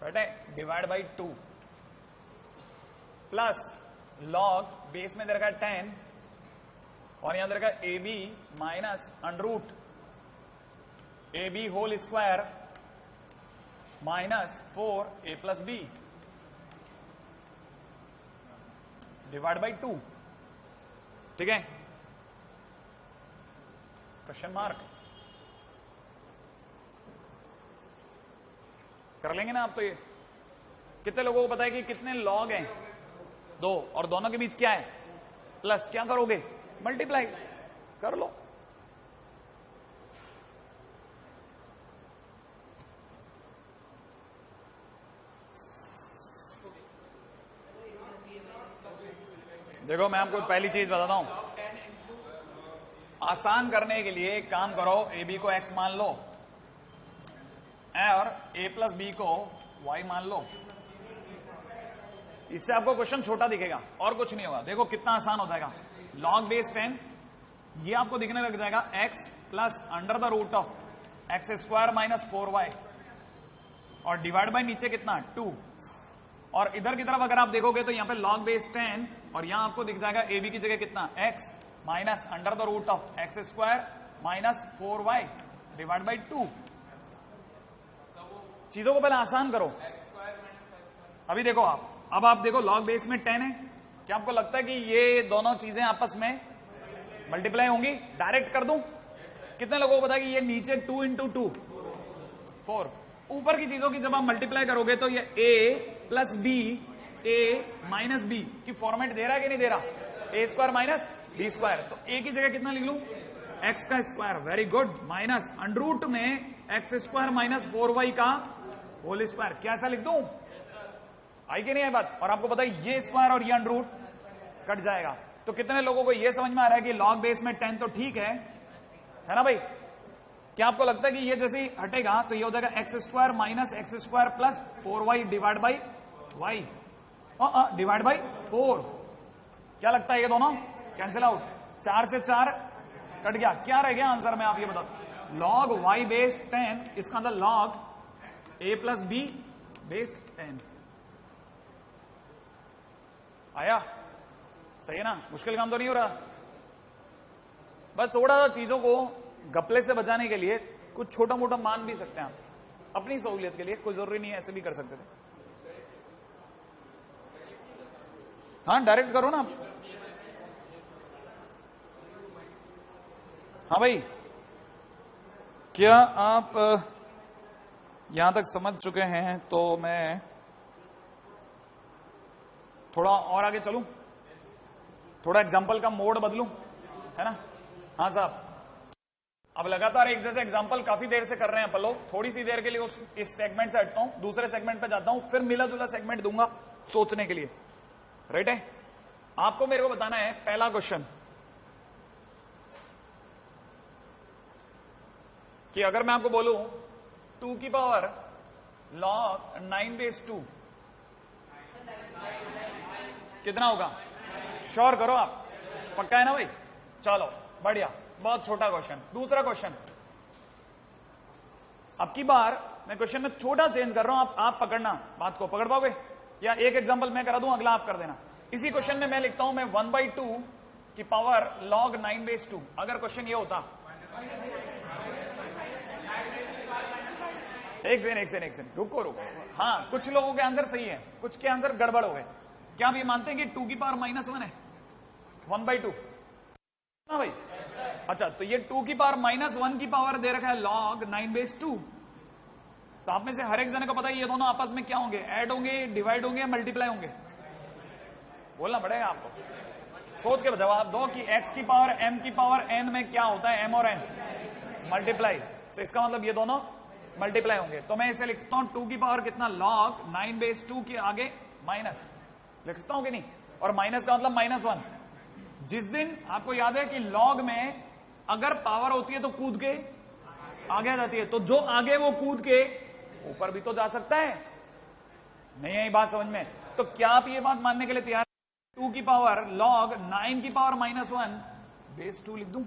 right है? Divide by 2 plus log base में दे रखा 10 और यहां दे रखा AB -√, AB whole square -4A + B divide by 2, ठीक है? क्वेश्चन मार्क कर लेंगे ना आप? तो ये कितने लोगों को पता है कि कितने लॉग हैं? 2, और दोनों के बीच क्या है? प्लस। क्या करोगे? मल्टीप्लाई कर लो। देखो मैं आपको पहली चीज बताता हूं, आसान करने के लिए एक काम करो, AB को x मान लो और A + B को y मान लो। इससे आपको क्वेश्चन छोटा दिखेगा और कुछ नहीं होगा। देखो कितना आसान हो जाएगा। लॉग बेस 10 ये आपको दिखने लग जाएगा x प्लस √(x² -4y और डिवाइड बाय नीचे कितना 2, और इधर की तरफ अगर आप देखोगे तो यहां पे लॉग बेस 10 और यहां आपको दिख जाएगा AB की जगह कितना x minus √(x² -4y divide by 2। चीजों को पहले आसान करो। अभी देखो अब आप देखो लॉग बेस में 10 है, क्या आपको लगता है कि ये दोनों चीजें आपस में मल्टीप्लाई होंगी? डायरेक्ट कर दूं? कितने लोगों को पता है कि ये नीचे 2 × 2 4, ऊपर की चीजों की जब आप मल्टीप्लाई करोगे तो ये A + B A minus B की फॉर्मेट दे रहा है कि नहीं दे रहा? A square minus B square, तो ए की जगह कितना लिख लूं? एक्स का square, very good, minus under root में एक्स स्क्वायर माइनस 4y का होल स्क्वायर, कैसा लिख दूं? आई कि नहीं है बात? और आपको पता है ये स्क्वायर और ये अंडरूट कट जाएगा। तो कितने लोगों को ये समझ में आ रहा है कि लॉग बेस में 10 तो ठीक है ना भाई? क्या आपको लगता है कि ये जैसे ही हटेगा तो ये हो जाएगा x square minus x square plus 4y divide by y divide by 4? क्या लगता है ये दोनों कैंसिल आउट? 4 से 4 कट गया, क्या रह गया आंसर में? आप ये बताओ। लॉग y बेस 10, इसका अंदर log a plus b base 10 आया। सही है ना? मुश्किल काम तो नहीं हो रहा। बस थोड़ा सा चीजों को गपले से बचाने के लिए कुछ छोटा मोटा मान भी सकते हैं आप अपनी सहूलियत के लिए, कोई जरूरी नहीं है ऐसे भी कर सकते थे। हाँ डायरेक्ट करो ना। हाँ भाई, क्या आप यहां तक समझ चुके हैं? तो मैं थोड़ा और आगे चलूं, थोड़ा एग्जाम्पल का मोड बदलूं, है ना? हाँ साहब, अब लगातार एक जैसे एग्जाम्पल काफी देर से कर रहे हैं अपन लोग, थोड़ी सी देर के लिए इस सेगमेंट से हटता हूं, दूसरे सेगमेंट पे जाता हूं, फिर मिला जुला सेगमेंट दूंगा सोचने के लिए, राइट है? आपको मेरे को बताना है पहला क्वेश्चन कि अगर मैं आपको बोलूं 2 की पावर log 9 बेस 2 कितना होगा? श्योर करो आप, पक्का है ना भाई? चलो बढ़िया, बहुत छोटा क्वेश्चन। दूसरा क्वेश्चन, अब की बार मैं क्वेश्चन में छोटा चेंज कर रहा हूं, आप पकड़ना, बात को पकड़ पाओगे? या एक एग्जांपल मैं करा दूं, अगला आप कर देना। इसी क्वेश्चन में मैं लिखता हूं मैं 1/2 की पावर log 9 बेस 2। अगर क्वेश्चन ये होता, एक सेकंड रुको, हाँ कुछ लोगों के आंसर सही है, कुछ के आंसर गड़बड़ हो गए। क्या आप ये मानते हैं कि 2 की पावर -1 है? 1/2 ना भाई? अच्छा, तो ये 2 की पावर -1 की पावर दे रखा है log 9 बेस 2। तो आप में से हर एक जने को पता है ये दोनों आपस में क्या होंगे? ऐड होंगे, डिवाइड होंगे, मल्टीप्लाई होंगे? बोलना पड़ेगा आपको, सोच के जवाब दो कि x की पावर m की पावर n में क्या होता है? m और n मल्टीप्लाई, तो इसका मतलब ये दोनों मल्टीप्लाई होंगे। तो मैं इसे लिखता हूं 2 की पावर कितना? log 9 बेस 2 के आगे माइनस लिखता हूं कि नहीं? और माइनस का मतलब -1। जिस दिन आपको याद है कि लॉग में अगर पावर होती है तो कूद के आगे आ जाती है, तो जो आगे वो कूद के ऊपर भी तो जा सकता है। नहीं है ये बात समझ में? तो क्या आप ये बात मानने के लिए तैयार? 2 की पावर log 9 की पावर -1 बेस 2 लिख दूं?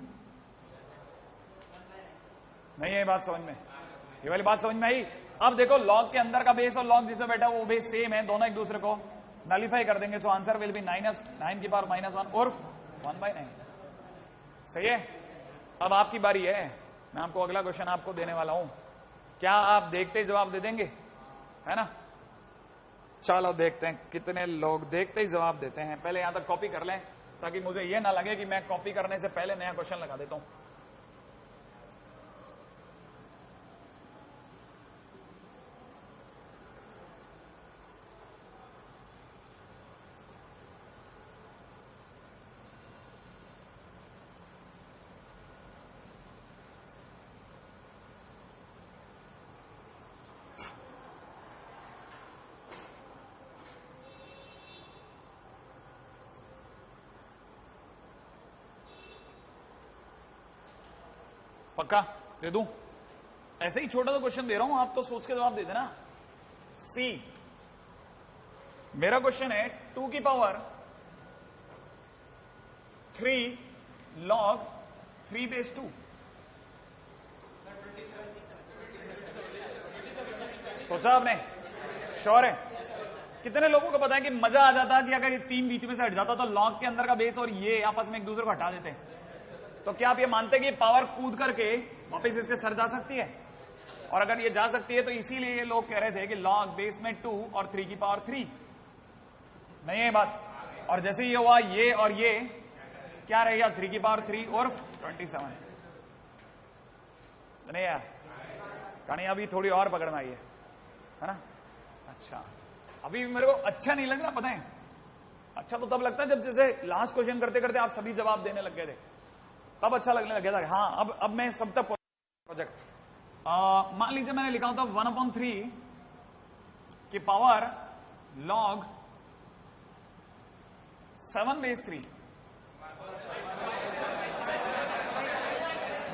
नहीं है ये बात समझ में? ये वाली बात समझ में आई? अब देखो, लॉग के अंदर का बेस और लॉग जिसमें बैठा वो बेस सेम है, दोनों एक दूसरे को नलीफाई कर देंगे, तो आंसर विल बी -9 की पावर -1 और 1/9। सही है? अब आपकी बारी है, मैं आपको अगला क्वेश्चन आपको देने वाला हूं। क्या आप देखते ही जवाब दे देंगे? है ना? चलो देखते हैं कितने लोग देखते ही जवाब देते हैं। पहले यहां तक कॉपी कर लें ताकि मुझे यह ना लगे कि मैं कॉपी करने से पहले नया क्वेश्चन लगा देता हूं। पक्का दे दूं? ऐसे ही छोटा सा क्वेश्चन दे रहा हूं, आप तो सोच के जवाब दे देना। सी, मेरा क्वेश्चन है 2 की पावर 3 log 3 बेस 2। सोचा आपने? श्योर है? कितने लोगों को पता है कि मजा आ जाता कि अगर ये 3 बीच में से हट जाता तो लॉग के अंदर का बेस और ये आपस में एक दूसरे को हटा देते? तो क्या आप ये मानते हैं कि पावर कूद करके वापस इसके सर जा सकती है? और अगर ये जा सकती है तो इसीलिए ये लोग कह रहे थे कि log बेस में 2 और 3 की पावर 3। नहीं है बात? और जैसे ये हुआ ये और ये क्या रहेगा? 3 की पावर 3 और 27। नहीं यार, कहानी अभी थोड़ी और पकड़ में आई है ना? अच्छा, अभी मेरे को अच्छा नहीं लग रहा, पता है? अच्छा तो तब लगता है जब जैसे लास्ट क्वेश्चन करते करते आप सभी जवाब देने लग गए थे, तब अच्छा लगने लग गया था। हाँ, अब मैं सब तक प्रोजेक्ट मान लीजिए मैंने लिखा होता 1/3 की पावर log 7/3।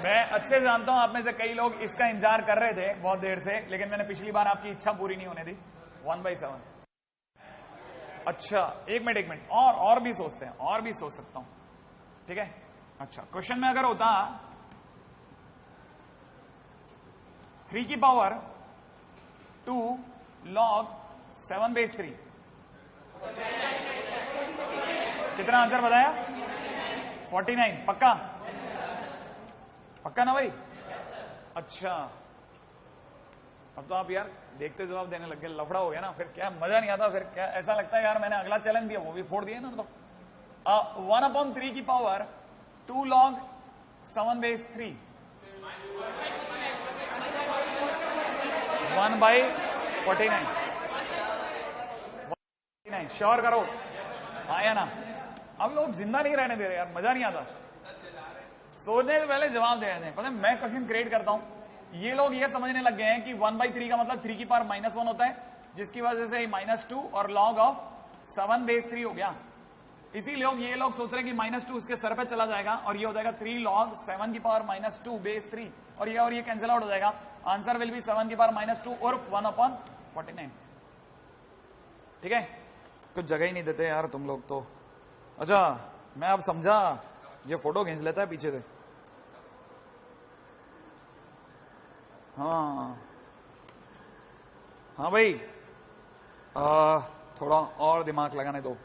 मैं अच्छे जानता हूं आप में से कई लोग इसका इंतजार कर रहे थे बहुत देर से, लेकिन मैंने पिछली बार आपकी इच्छा पूरी नहीं होने दी। 1/7। अच्छा एक मिनट और भी सोचते हैं, और भी सोच सकता हूं, ठीक है? अच्छा क्वेश्चन में अगर होता 3 की पावर 2 log 7/3, कितना आंसर बताया? 49। पक्का? पक्का ना भाई? अच्छा अब तो आप यार देखते जवाब देने लग गए, लफड़ा हो गया ना, फिर क्या मजा नहीं आता, फिर क्या ऐसा लगता है यार मैंने अगला चैलेंज दिया वो भी फोड़ दिया ना। तो 1/3 की पावर 2 log 7/3 1/49। श्योर करो हाँ या ना? अब लोग जिंदा नहीं रहने दे रहे यार, मजा नहीं आता। सोचने से पहले जवाब दे रहे हैं। पता है मैं क्वेश्चन क्रिएट करता हूं, ये लोग ये समझने लग गए हैं कि 1/3 का मतलब 3 की पावर -1 होता है, जिसकी वजह से -2 और log ऑफ 7/3 हो गया। इसीलिए ये लोग सोच रहे हैं कि -2 इसके सर पे चला जाएगा और ये हो जाएगा 3 log 7 की पावर -2/3 और ये कैंसिल आउट हो जाएगा। आंसर विल बी 7 की पावर -2 और 1/49। ठीक है? कुछ जगह ही नहीं देते यार तुम लोग तो। अच्छा मैं अब समझा, ये फोटो खींच लेता है पीछे से। हाँ भाई थोड़ा और दिमाग लगाने दो।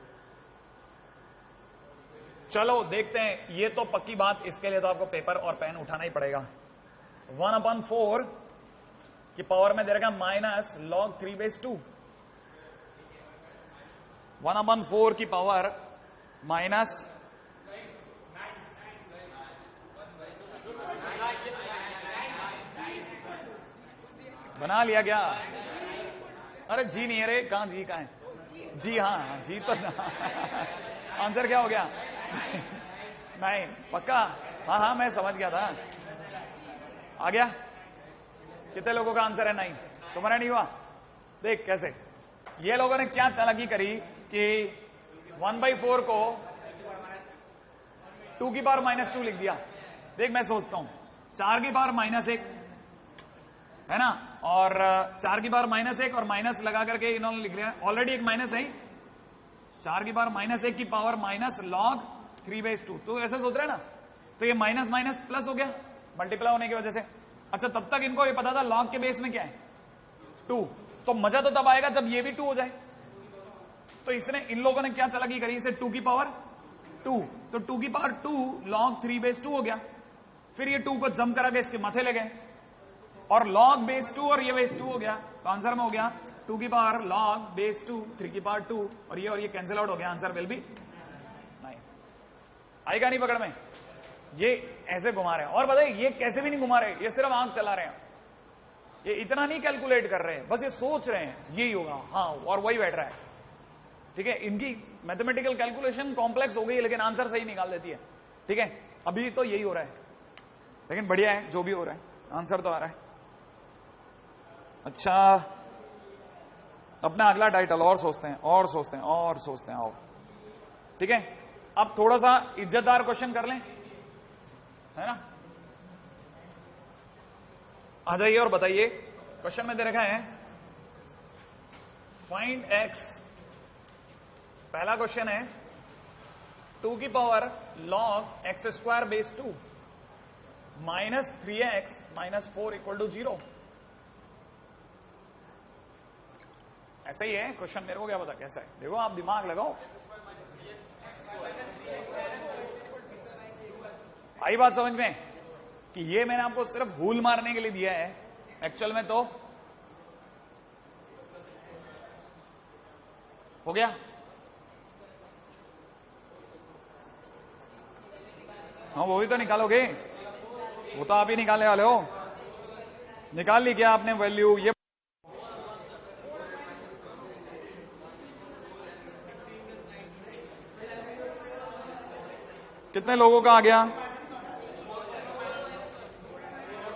चलो देखते हैं, ये तो पक्की बात, इसके लिए तो आपको पेपर और पेन उठाना ही पड़ेगा। 1/4 की पावर में दे रखा -log 3/2। 1/4 की पावर माइनस बना लिया क्या? अरे जी नहीं है रे, कहां जी कहां है? जी हाँ जी तो आंसर क्या हो गया? नहीं पक्का? हाँ मैं समझ गया था। आ गया? कितने लोगों का आंसर है? नहीं, तुम्हारा नहीं हुआ? देख कैसे ये लोगों ने क्या चालाकी करी कि 1/4 को 2 की पावर -2 लिख दिया। देख मैं सोचता हूं 4 की पावर -1 है ना, और 4 की पावर -1 और माइनस लगा करके इन्होंने लिख लिया, ऑलरेडी एक माइनस है। 4 की पावर -1 की पावर -log 3/2, तो ऐसे सोच रहे हैं ना, तो ये माइनस माइनस प्लस हो गया मल्टीप्लाई होने की वजह से। अच्छा तब तक इनको ये पता था log के बेस में क्या है 2, तो मजा तो तब आएगा जब ये भी 2 हो जाए। तो इसने इन लोगों ने क्या चालाकी करी, इसे 2 की पावर 2, तो 2 की पावर 2 log 3/2 हो गया। फिर ये 2 को जम करा के इसके माथे ले गए और log base 2 और ये base 2 हो गया, तो आंसर में हो गया 2 की पावर log base 2, 3 की पावर 2 और ये कैंसिल आउट हो गया। Answer will be 9। आएगा नहीं पकड़ में? ये ऐसे घुमा रहे हैं, और बताइए ये कैसे भी नहीं घुमा रहे, ये सिर्फ आंख चला रहे हैं, ये इतना नहीं कैलकुलेट कर रहे हैं, बस ये सोच रहे हैं यही होगा, हाँ, और वही बैठ रहा है। ठीक है, इनकी मैथमेटिकल कैलकुलेशन कॉम्प्लेक्स हो गई लेकिन आंसर सही निकाल देती है। ठीक है, अभी तो यही हो रहा है, लेकिन बढ़िया है जो भी हो रहा है, आंसर तो आ रहा है। अच्छा अपना अगला टाइटल और सोचते हैं और ठीक है, अब थोड़ा सा इज्जतदार क्वेश्चन कर लें, है ना? आ जाइए और बताइए, क्वेश्चन में दे रखा है फाइंड x। पहला क्वेश्चन है 2 की पावर log x² -2 -3x -4 = 0। ऐसा ही है क्वेश्चन, मेरे को क्या पता कैसा है, देखो आप दिमाग लगाओ। आई बात समझ में कि ये मैंने आपको सिर्फ भूल मारने के लिए दिया है, एक्चुअल में तो हो गया। हाँ वो भी तो निकालोगे, वो तो आप ही निकालने वाले हो। निकाल ली क्या आपने वैल्यू? ये कितने लोगों का आ गया?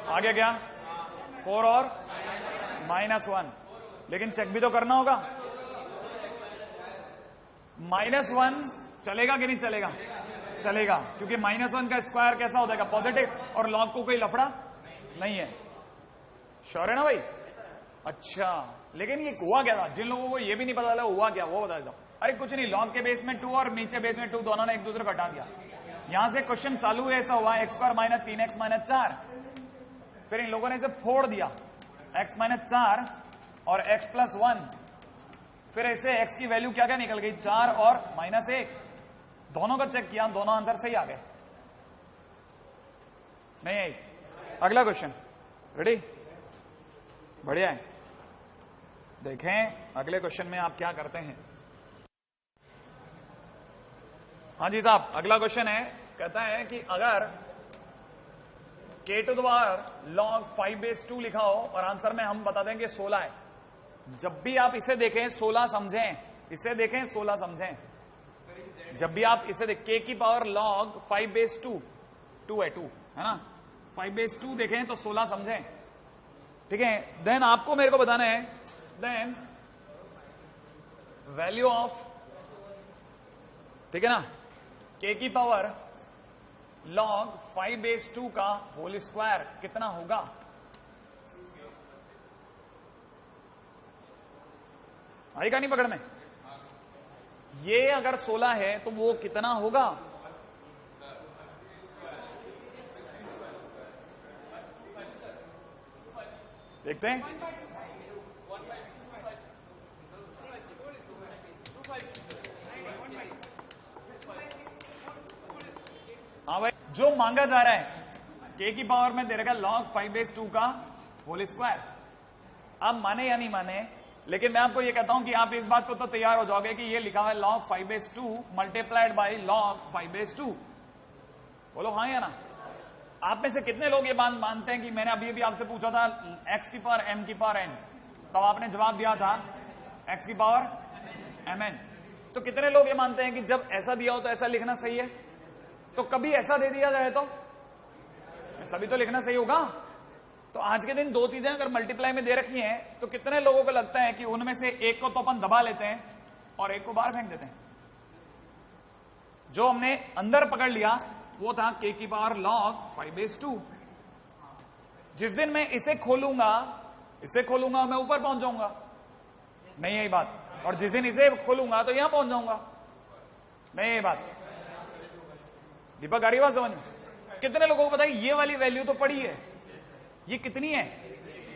आ गया क्या? 4 और -1, लेकिन चेक भी तो करना होगा। -1 चलेगा कि नहीं चलेगा? चलेगा, क्योंकि -1 का स्क्वायर कैसा हो जाएगा? पॉजिटिव, और लॉग को कोई लफड़ा नहीं है। श्योर है ना भाई? अच्छा, लेकिन ये हुआ क्या था? जिन लोगों को ये भी नहीं पता चला हुआ क्या, वो बता देता हूं। अरे कुछ नहीं, लॉग के बेस में 2 और नीचे बेस में 2 दोनों ने एक दूसरे को हटा दिया। यहां से क्वेश्चन चालू है, ऐसा हुआ x² - 3x - 4, फिर इन लोगों ने इसे फोड़ दिया, x - 4 और x + 1, फिर ऐसे x की वैल्यू क्या क्या निकल गई? 4 और -1, दोनों का चेक किया, दोनों आंसर सही आ गए। नहीं आई? अगला क्वेश्चन, रेडी? बढ़िया है। देखें अगले क्वेश्चन में आप क्या करते हैं। हाँ जी साहब, अगला क्वेश्चन है, कहता है कि अगर k⁻² log 5/2 लिखा हो और आंसर में हम बता दें कि 16 है। जब भी आप इसे देखें 16 समझें, इसे देखें 16 समझें। जब भी आप इसे देखें k⁻² log 5/2, 2 है, 2 है ना, 5/2 देखें तो 16 समझें, ठीक है। देन आपको मेरे को बताना है, देन वैल्यू ऑफ, ठीक है ना, k⁻² log 5/2 का होल स्क्वायर कितना होगा? आएगा नहीं पकड़ में? ये अगर 16 है तो वो कितना होगा? देखते हैं। हाँ भाई, जो मांगा जा रहा है k⁻² में दे रखा log 5/2 का होल स्क्वायर। आप माने या नहीं माने, लेकिन मैं आपको ये कहता हूं कि आप इस बात को तो तैयार हो जाओगे कि ये लिखा हुआ है log 5/2 मल्टीप्लाइड बाई log 5/2। बोलो हाँ या ना? आप में से कितने लोग ये बात मानते हैं कि मैंने अभी अभी आपसे पूछा था x⁻m⁻n, तब आपने जवाब दिया था x⁻mn। तो कितने लोग ये मानते हैं कि जब ऐसा दिया हो तो ऐसा लिखना सही है? तो कभी ऐसा दे दिया जाए तो ऐसा भी तो लिखना सही होगा। तो आज के दिन दो चीजें अगर मल्टीप्लाई में दे रखी हैं तो कितने लोगों को लगता है कि उनमें से एक को तो अपन दबा लेते हैं और एक को बाहर फेंक देते हैं? जो हमने अंदर पकड़ लिया वो था k⁻² log 5/2। जिस दिन मैं इसे खोलूंगा मैं ऊपर पहुंच जाऊंगा, नहीं यही बात। और जिस दिन इसे खोलूंगा तो यहां पहुंच जाऊंगा, नहीं यही बात। दीपक आ रही बात समझ में? कितने लोगों को पता है ये वाली वैल्यू तो पड़ी है? ये कितनी है?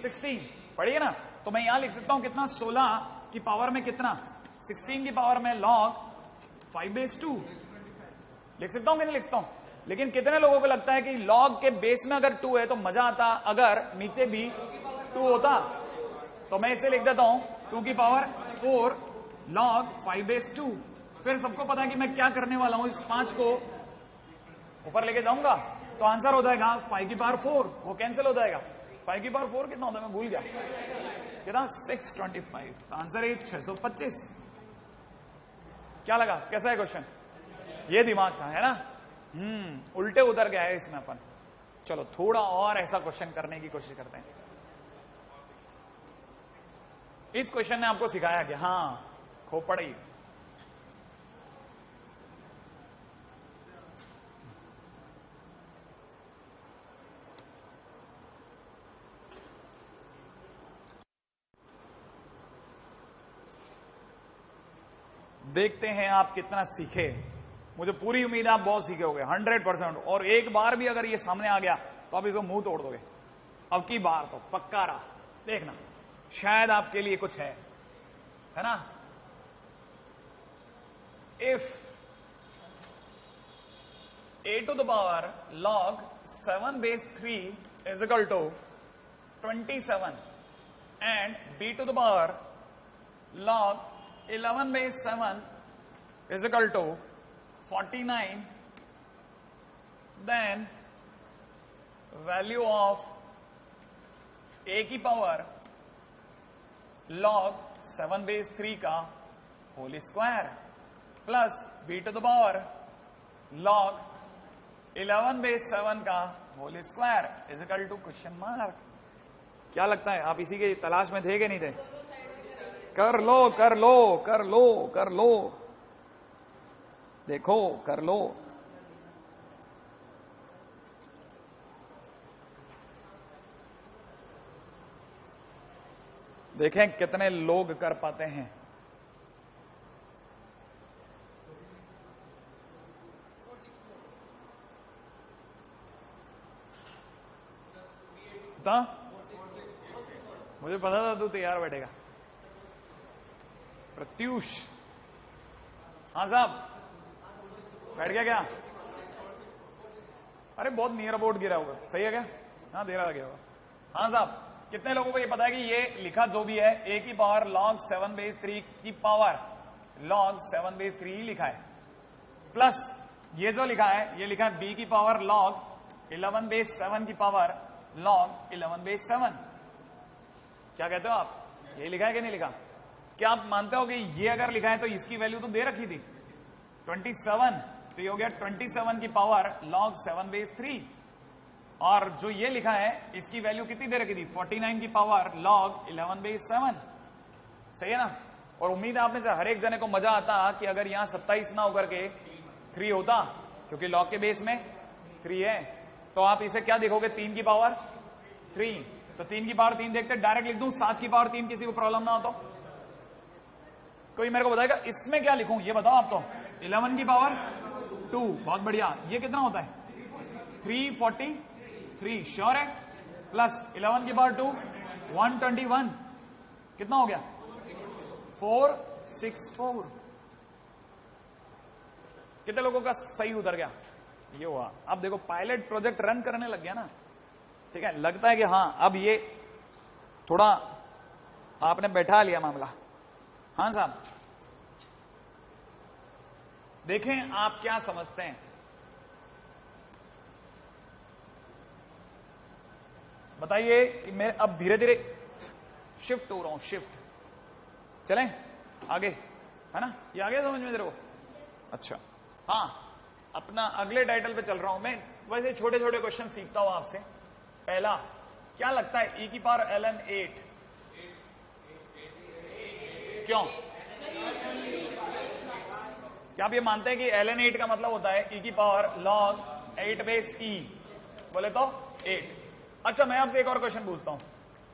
16 पड़ी है ना? तो मैं यहां लिख सकता हूं कितना? 16 की पावर में कितना? 16 की पावर में log 5/2 लिख सकता हूं कि नहीं लिख सकता हूं? लेकिन कितने लोगों को लगता है कि log के बेस में अगर 2 है तो मजा आता अगर नीचे भी 2 होता? तो मैं इसे लिख देता हूं 2 की पावर 4 log 5/2। फिर सबको पता है कि मैं क्या करने वाला हूं, इस 5 को ऊपर लेके जाऊंगा तो आंसर हो जाएगा 5 की पावर 4, वो कैंसिल हो जाएगा। 5 की पावर 4 कितना होता है मैं भूल गया, कितना? 625। तो आंसर है 625। क्या लगा? कैसा है क्वेश्चन? ये दिमाग था, है ना? उल्टे उतर गया है इसमें अपन। चलो थोड़ा और ऐसा क्वेश्चन करने की कोशिश करते हैं। इस क्वेश्चन ने आपको सिखाया कि हाँ खोपड़ी, देखते हैं आप कितना सीखे। मुझे पूरी उम्मीद है आप बहुत सीखे होगे 100%। और एक बार भी अगर ये सामने आ गया तो आप इसको मुंह तोड़ दोगे। अब की बार तो पक्का रहा, देखना शायद आपके लिए कुछ है ना? If a⁻³ log 7/3 is equal to 27 and b⁻³ log 11/7 is equal to 49, then value of a⁻³ log 7/3 का whole square plus b⁻³ log 11 base 7 का whole square is equal to question mark. क्या लगता है, आप इसी के तलाश में थे कि नहीं थे? कर लो कर लो कर लो कर लो, देखो कर लो। देखें कितने लोग कर पाते हैं। बता, मुझे पता था तू तैयार बैठेगा। प्रत्यूष, हाँ साहब, बैठ गया क्या? अरे बहुत नियर अबाउट गिरा होगा, सही है क्या? हाँ दे रहा गया होगा। हाँ साहब, कितने लोगों को ये पता है कि ये लिखा जो भी है a की पावर log 7 बेस 3 की पावर log 7 बेस 3 लिखा है, प्लस ये जो लिखा है ये लिखा है b की पावर log 11 बेस 7 की पावर log 11 बेस 7। क्या कहते हो आप, ये लिखा है कि नहीं लिखा? क्या आप मानते हो कि ये अगर लिखा है तो इसकी वैल्यू तो दे रखी थी 27, तो ये हो गया 27 की पावर log 7 बेस 3, और जो ये लिखा है इसकी वैल्यू कितनी दे रखी थी 49 की पावर log 11 बेस 7। सही है ना? और उम्मीद है आप में से हर एक जने को मजा आता कि अगर यहां 27 ना होकर के 3 होता, क्योंकि log के बेस में 3 है, तो आप इसे क्या देखोगे 3 की पावर 3, तो 3 की पावर 3 देखते डायरेक्ट लिख दूं 7 की पावर 3, किसी को प्रॉब्लम ना हो तो? कोई मेरे को बताएगा इसमें क्या लिखूं, ये बताओ आप तो। 11 की पावर 2, बहुत बढ़िया। ये कितना होता है 343, श्योर है? प्लस 11 की पावर 2 121, कितना हो गया 464। कितने लोगों का सही उतर गया? ये हुआ। अब देखो पायलट प्रोजेक्ट रन करने लग गया ना, ठीक है, लगता है कि हाँ अब ये थोड़ा आपने बैठा लिया मामला। हाँ साहब, देखें आप क्या समझते हैं। बताइए कि मैं अब धीरे धीरे शिफ्ट हो रहा हूं, शिफ्ट चलें आगे, है ना? ये आ गया समझ में तेरे को? अच्छा, हाँ, अपना अगले टाइटल पे चल रहा हूं मैं। वैसे छोटे छोटे क्वेश्चन सीखता हूं आपसे। पहला, क्या लगता है e की पावर ln 8 क्यों? क्या आप ये मानते हैं कि ln 8 का मतलब होता है e की पावर log 8 बेस e? बोले तो 8। अच्छा, मैं आपसे एक और क्वेश्चन पूछता हूं।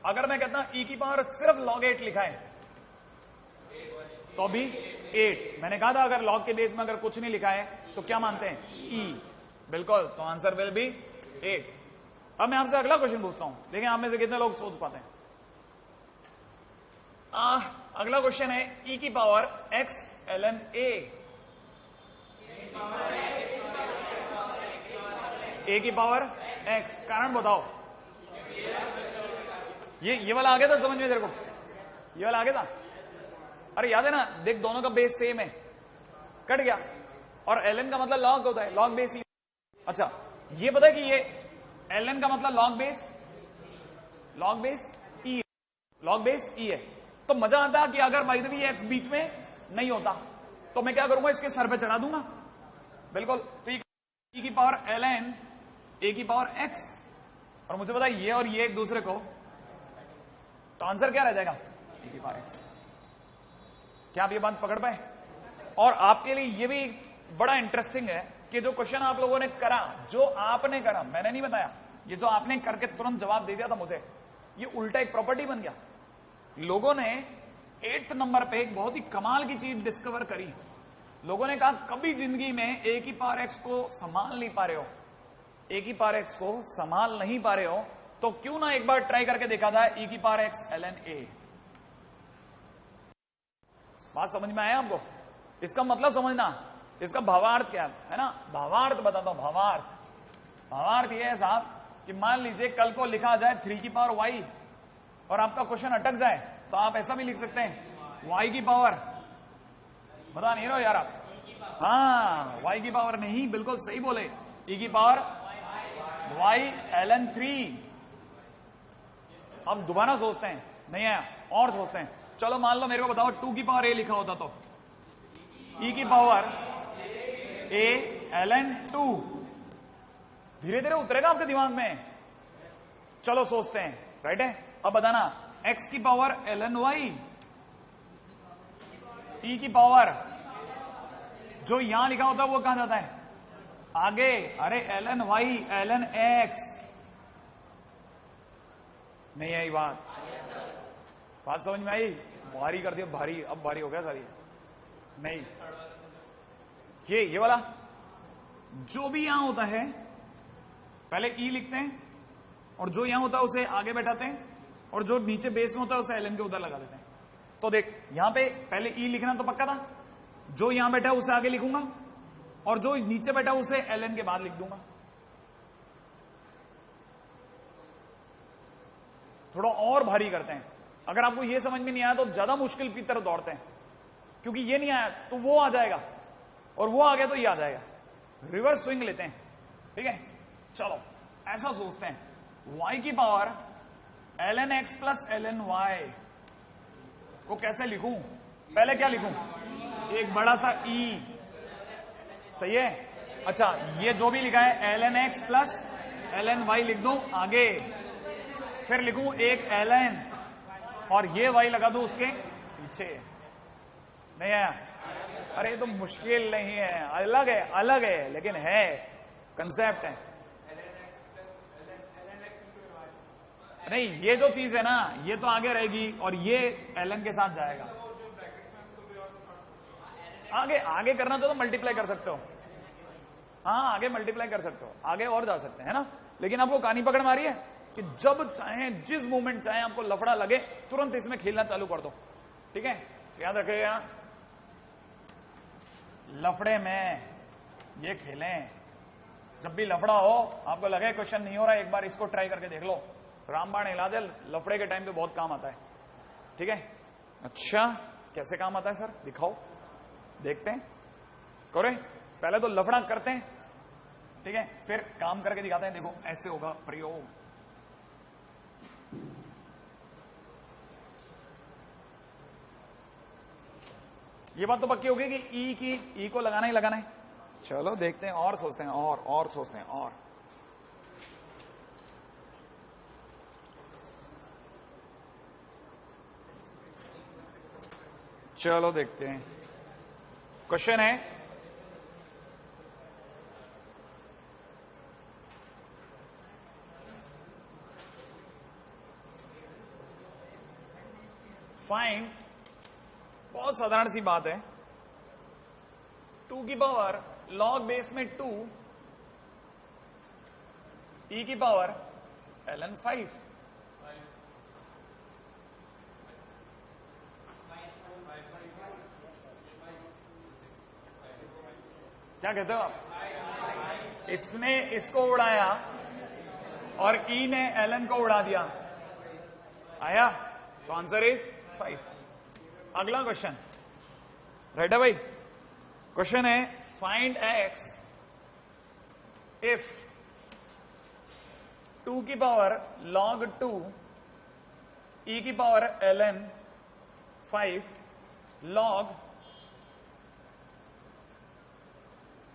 अगर मैं कहता हूं e की पावर सिर्फ log 8 लिखा है तो भी 8। मैंने कहा था अगर log के बेस में अगर कुछ नहीं लिखा है तो क्या मानते हैं? e। बिल्कुल, तो आंसर विल बी 8। अब मैं आपसे अगला क्वेश्चन पूछता हूं, देखें आप में से कितने लोग सोच पाते हैं। अगला क्वेश्चन है e की power x ln a। a की पावर x, कारण बताओ। ये वाला आ गया था समझ में तेरे को? ये वाला आ गया था? अरे याद है ना, देख दोनों का बेस सेम है, कट गया। और ln का मतलब log होता है, log बेस e। अच्छा, ये पता है कि ये ln का मतलब log base e, log base e है। तो मजा आता कि अगर बाय द वे x बीच में नहीं होता तो मैं क्या करूंगा, इसके सर पे चढ़ा दूंगा। बिल्कुल, तो e की पावर ln a की पावर x, और मुझे पता है ये और ये एक दूसरे को, तो आंसर क्या रह जाएगा e की पावर x। क्या आप ये बात पकड़ पाए? और आपके लिए ये भी बड़ा इंटरेस्टिंग है कि जो क्वेश्चन आप लोगों ने करा, जो आपने करा, मैंने नहीं बताया, ये जो आपने करके तुरंत जवाब दे दिया था मुझे, ये उल्टा एक प्रॉपर्टी बन गया। लोगों ने 8th नंबर पे एक बहुत ही कमाल की चीज डिस्कवर करी। लोगों ने कहा कभी जिंदगी में a की पावर x को संभाल नहीं पा रहे हो, a की पावर x को संभाल नहीं पा रहे हो, तो क्यों ना एक बार ट्राई करके देखा था e की पावर x ln a। बात समझ में आया आपको? इसका मतलब समझना, इसका भावार्थ क्या है ना? भावार्थ बताता हूं। भावार्थ यह है साहब कि मान लीजिए कल को लिखा जाए 3 की पावर y और आपका क्वेश्चन अटक जाए तो आप ऐसा भी लिख सकते हैं y की पावर, बता नहीं रहे हो यार आप? हाँ, y की पावर नहीं, बिल्कुल सही बोले, e की पावर y ln 3। अब दोबारा सोचते हैं, नहीं आया और सोचते हैं। चलो मान लो मेरे को बताओ 2 की पावर a लिखा होता तो e की पावर a ln 2, धीरे धीरे उतरेगा आपके दिमाग में। चलो सोचते हैं, राइट है। अब बताना, x की पावर ln y, e की पावर, जो यहां लिखा होता है वो कहां जाता है? आगे। अरे ln y ln x, नहीं आई बात समझ में आई? भारी कर दिया, भारी, अब भारी हो गया सारी। नहीं, ये वाला जो भी यहां होता है पहले ई लिखते हैं, और जो यहां होता है उसे आगे बैठाते हैं, और जो नीचे बेस में होता है उसे ln के उधर लगा देते हैं। तो देख, यहां पे पहले ई लिखना तो पक्का था, जो यहां बैठा है उसे आगे लिखूंगा, और जो नीचे बैठा है उसे ln के बाद लिख दूंगा। थोड़ा और भारी करते हैं। अगर आपको ये समझ में नहीं आया तो ज्यादा मुश्किल की तरफ दौड़ते हैं, क्योंकि ये नहीं आया तो वो आ जाएगा, और वो आ गया तो ये आ जाएगा। रिवर्स स्विंग लेते हैं, ठीक है। चलो ऐसा सोचते हैं, y की power ln x plus ln y को कैसे लिखूं? पहले क्या लिखूं? एक बड़ा सा e, सही है। अच्छा, ये जो भी लिखा है ln x plus ln y लिख दूं आगे, फिर लिखूं एक ln, और ये y लगा दूं उसके पीछे। नहीं आया? अरे ये तो मुश्किल नहीं है, अलग है लेकिन है, कंसेप्ट है। नहीं, ये जो चीज है ना, ये तो आगे रहेगी और ये ln के साथ जाएगा। आगे करना तो मल्टीप्लाई कर सकते हो, हाँ आगे मल्टीप्लाई कर सकते हो, आगे और जा सकते हैं ना। लेकिन आपको कहानी पकड़ मारी है कि जब चाहे, जिस मोमेंट चाहे आपको लफड़ा लगे, तुरंत इसमें खेलना चालू कर दो, ठीक है। याद रखिएगा, लफड़े में ये खेलें। जब भी लफड़ा हो, आपको लगे क्वेश्चन नहीं हो रहा, एक बार इसको ट्राई करके देख लो। रामबाण हिला दे, लफड़े के टाइम पे बहुत काम आता है, ठीक है। अच्छा, कैसे काम आता है सर? दिखाओ, देखते हैं, करो। पहले तो लफड़ा करते हैं, ठीक है, फिर काम करके दिखाते हैं। देखो ऐसे होगा प्रयोग। ये बात तो पक्की होगी कि ई को लगाना ही लगाना है। चलो देखते हैं, और सोचते हैं, और सोचते हैं, और चलो देखते हैं। क्वेश्चन है, फाइंड, बहुत साधारण सी बात है, 2 की पावर log बेस में 2 e की पावर ln 5। क्या कहते हो आप? इसने इसको उड़ाया और e ने ln को उड़ा दिया, आया? तो आंसर इज 5। अगला क्वेश्चन, राइट है भाई। क्वेश्चन है, फाइंड x इफ 2 की पावर log 2 e की पावर ln 5 log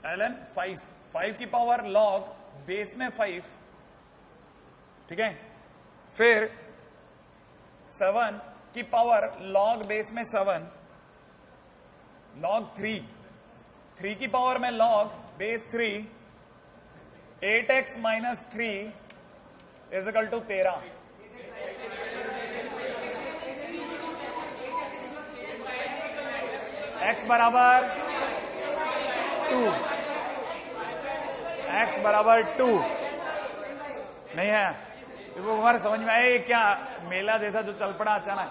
ln 5 की पावर log बेस में 5, ठीक है। फिर 7 की पावर log बेस में 7 log 3 की पावर में log base 3 8x minus 3 is equal to 13। x बराबर 2, x बराबर 2, नहीं है? वो हमारे समझ में आए क्या? मेला जैसा जो चल पड़ा अचानक।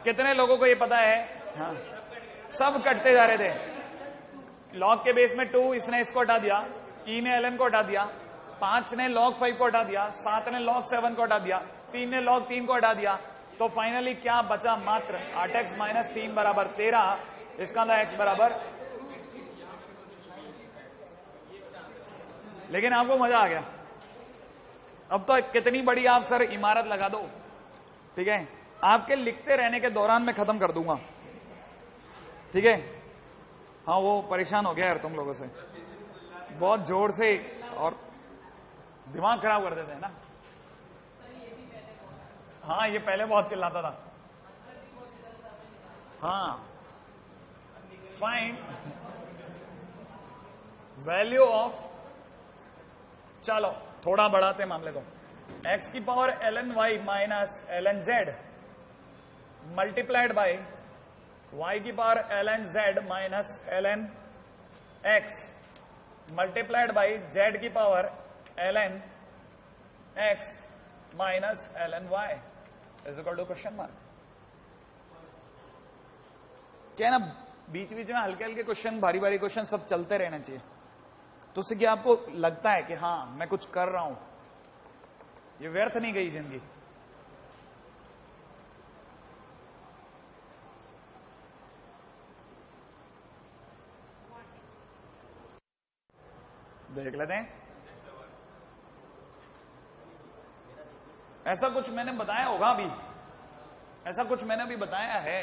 कितने लोगों को ये पता है? हाँ, सब कटते जा रहे थे। log के बेस में 2, इसने इसको हटा दिया, e ने ln को हटा दिया, 5 ने log 5 को हटा दिया, 7 ने log 7 को हटा दिया, 3 ने log 3 को हटा दिया। तो फाइनली क्या बचा? मात्र 8x माइनस 3 बराबर 13। इसका अंदर x बराबर, लेकिन आपको मजा आ गया। अब तो कितनी बड़ी आप सर इमारत लगा दो, ठीक है, आपके लिखते रहने के दौरान मैं खत्म कर दूंगा, ठीक है। हाँ, वो परेशान हो गया यार तुम लोगों से बहुत जोर से, और दिमाग खराब कर देते हैं ना। हाँ, ये पहले बहुत चिल्लाता था। हाँ, फाइंड वैल्यू ऑफ, चलो थोड़ा बढ़ाते मामले को, एक्स की power ln y minus ln z multiplied by y की power ln z minus ln x multiplied by z की power ln x minus ln y is equal to question mark. क्या ना, बीच बीच में हल्के हल्के क्वेश्चन, भारी भारी क्वेश्चन सब चलते रहना चाहिए, तो उससे क्या आपको लगता है कि हाँ मैं कुछ कर रहा हूं, ये व्यर्थ नहीं गई जिंदगी। देख लेते हैं, ऐसा कुछ मैंने बताया होगा अभी, ऐसा कुछ मैंने अभी बताया है,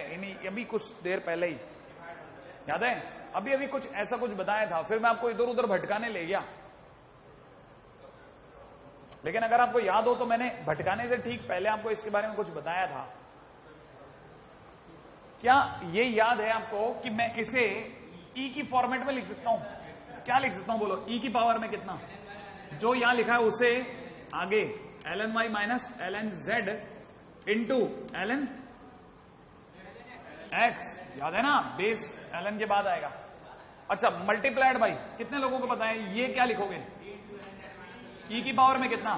अभी कुछ देर पहले ही, याद है? अभी अभी कुछ ऐसा कुछ बताया था, फिर मैं आपको इधर उधर भटकाने ले गया। लेकिन अगर आपको याद हो तो मैंने भटकाने से ठीक पहले आपको इसके बारे में कुछ बताया था। क्या ये याद है आपको कि मैं इसे ई की फॉर्मेट में लिख सकता हूं? क्या लिख सकता हूं बोलो? ई की पावर में कितना, जो यहां लिखा है उसे आगे ln y minus ln z into ln x, याद है ना? बेस ln के बाद आएगा। अच्छा, मल्टीप्लाइड बाई, कितने लोगों को पता है ये क्या लिखोगे? ई की पावर में कितना,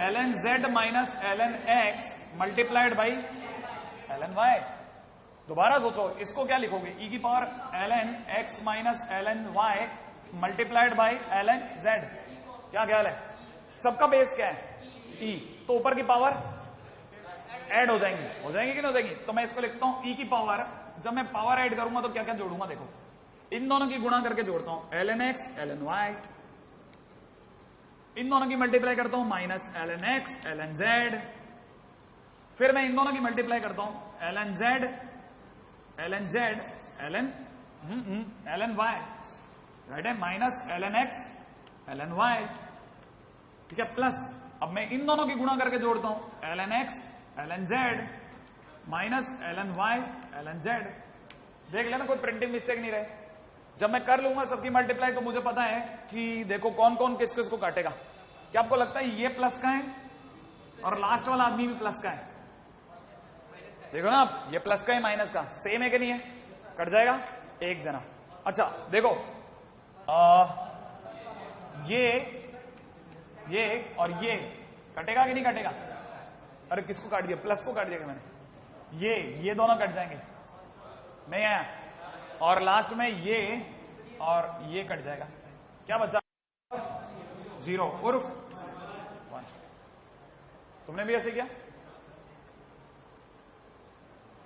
ln z minus ln x multiplied by ln y। दोबारा सोचो, इसको क्या लिखोगे? ई की power ln x minus ln y multiplied by ln z। क्या ख्याल है? सबका बेस क्या है? ई, तो ऊपर की पावर ऐड हो जाएंगी कि नहीं हो जाएंगी? तो मैं इसको लिखता हूं ई की पावर, जब मैं पावर ऐड करूंगा तो क्या क्या जोड़ूंगा? देखो, इन दोनों की गुणा करके जोड़ता हूं, ln x ln y, इन दोनों की मल्टीप्लाई करता हूं minus ln x ln z, फिर मैं इन दोनों की मल्टीप्लाई करता हूं ln z ln y, right है? Minus ln x ln y, ठीक है, प्लस अब मैं इन दोनों की गुणा करके जोड़ता हूं ln x ln z minus ln y ln z। देख लेना कोई प्रिंटिंग मिस्टेक नहीं रहे। जब मैं कर लूंगा सबकी मल्टीप्लाई तो मुझे पता है कि देखो कौन कौन किस किस को काटेगा। क्या आपको लगता है ये प्लस का है और लास्ट वाला आदमी भी प्लस का है? देखो ना आप, ये प्लस का है माइनस का, सेम है कि नहीं है? कट जाएगा एक जना। अच्छा देखो, ये और ये कटेगा कि नहीं कटेगा? अरे किसको काट दिया? प्लस को काट दिया मैंने। ये दोनों कट जाएंगे, नहीं आया? और लास्ट में ये और ये कट जाएगा। क्या बचा? 0 उर्फ 1। तुमने भी ऐसे किया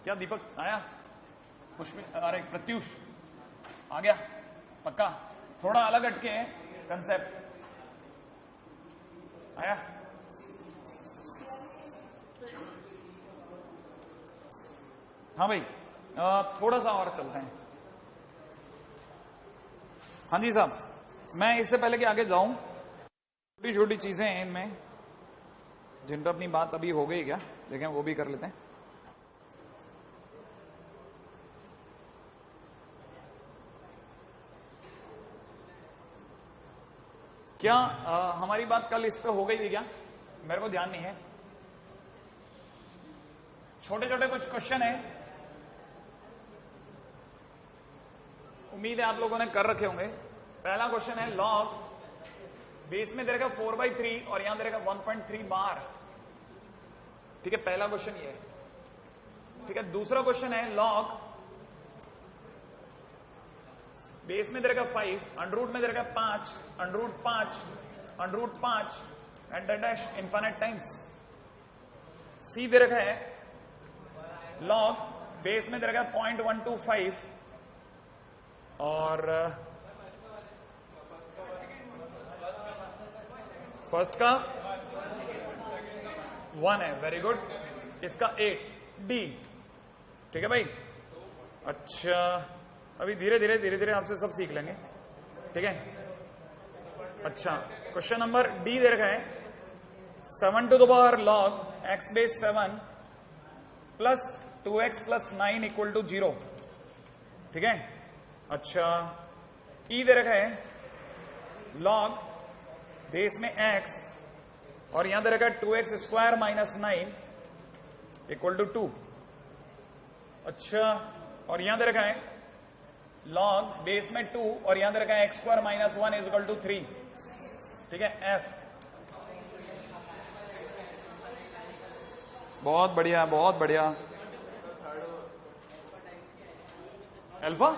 क्या? दीपक आया? पुष्प, अरे प्रत्युष आ गया? पक्का? थोड़ा अलग हटके है कंसेप्ट, आया? हाँ भाई, थोड़ा सा और चलते हैं। हाँ जी साहब, मैं इससे पहले कि आगे जाऊं, छोटी छोटी चीजें हैं इनमें जिन पर अपनी बात अभी हो गई, क्या देखें वो भी कर लेते हैं। क्या हमारी बात कल इस पे हो गई थी क्या? मेरे को ध्यान नहीं है। छोटे छोटे कुछ क्वेश्चन है, उम्मीद है आप लोगों ने कर रखे होंगे। पहला क्वेश्चन है लॉग, बेस में दे रहेगा 4/3 और यहां दे रहेगा 1.3 बार, ठीक है? पहला क्वेश्चन ये है, ठीक है? दूसरा क्वेश्चन है लॉग, बेस में दे रहेगा 5, अंडर रूट में दे रहेगा 5, under root 5, under root 5 and dash infinite times. See दे रखा है लॉग, बेस में दे रहेगा 0.125 और फर्स्ट का 1 है, वेरी गुड, इसका 8 डी, ठीक है भाई? अच्छा, अभी धीरे धीरे आपसे सब सीख लेंगे, ठीक है? अच्छा क्वेश्चन नंबर डी दे रखा है 7 to the power log x base 7 plus 2x plus 9 equal to 0। ठीक है, अच्छा ई दे रखा है log बेस में x और यहां दे रखा है 2x square minus 9 equal to 2। अच्छा, और यहां दे रखा है log बेस में 2 और यहां दे रखा है x square minus 1 is equal to 3। ठीक है, f। बहुत बढ़िया, बहुत बढ़िया। अल्फा,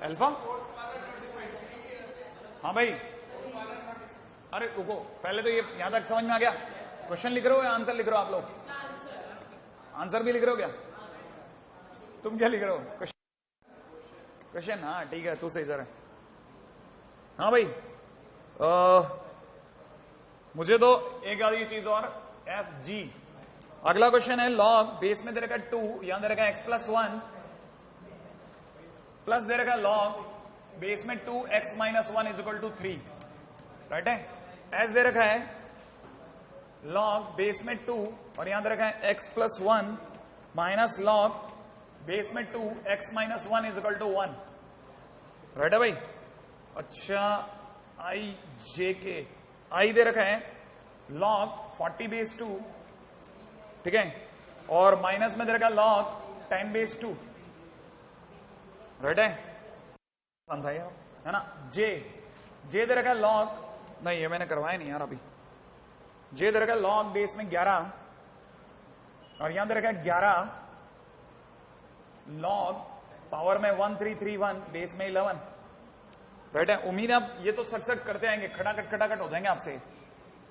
अल्फा, हाँ भाई, अरे रुको, पहले तो ये यहां तक समझ में आ गया। क्वेश्चन लिख रहे हो या आंसर लिख रहे हो आप लोग? आंसर भी लिख रहे हो क्या? तुम क्या लिख रहे हो? क्वेश्चन, हाँ ठीक है, तू सही सर है। हाँ भाई, मुझे तो एक आधी चीज और, एफ जी। अगला क्वेश्चन है लॉग बेस में दे रखा 2, यहां दे रखा x प्लस 1 प्लस दे रखा लॉग बेस में 2x minus 1 is equal to 3। Right है, एस दे रखा है लॉग बेस में 2 और यहां दे रखा है x plus 1 minus log base में 2x minus 1 is equal to 1। Right है भाई। अच्छा, आई जे के आई दे रखा है लॉग 40 बेस 2, ठीक है, और माइनस में दे रखा लॉग 10 बेस 2। राइट है ना। जे दे रखा लॉग, नहीं ये मैंने करवाया नहीं यार अभी। जे दे रखा लॉग बेस में 11 और यहां दे रखा 11 लॉग पावर में 1331 बेस में 11। राइट है, उम्मीद है आप ये तो सट करते आएंगे, खटाखट हो जाएंगे आपसे।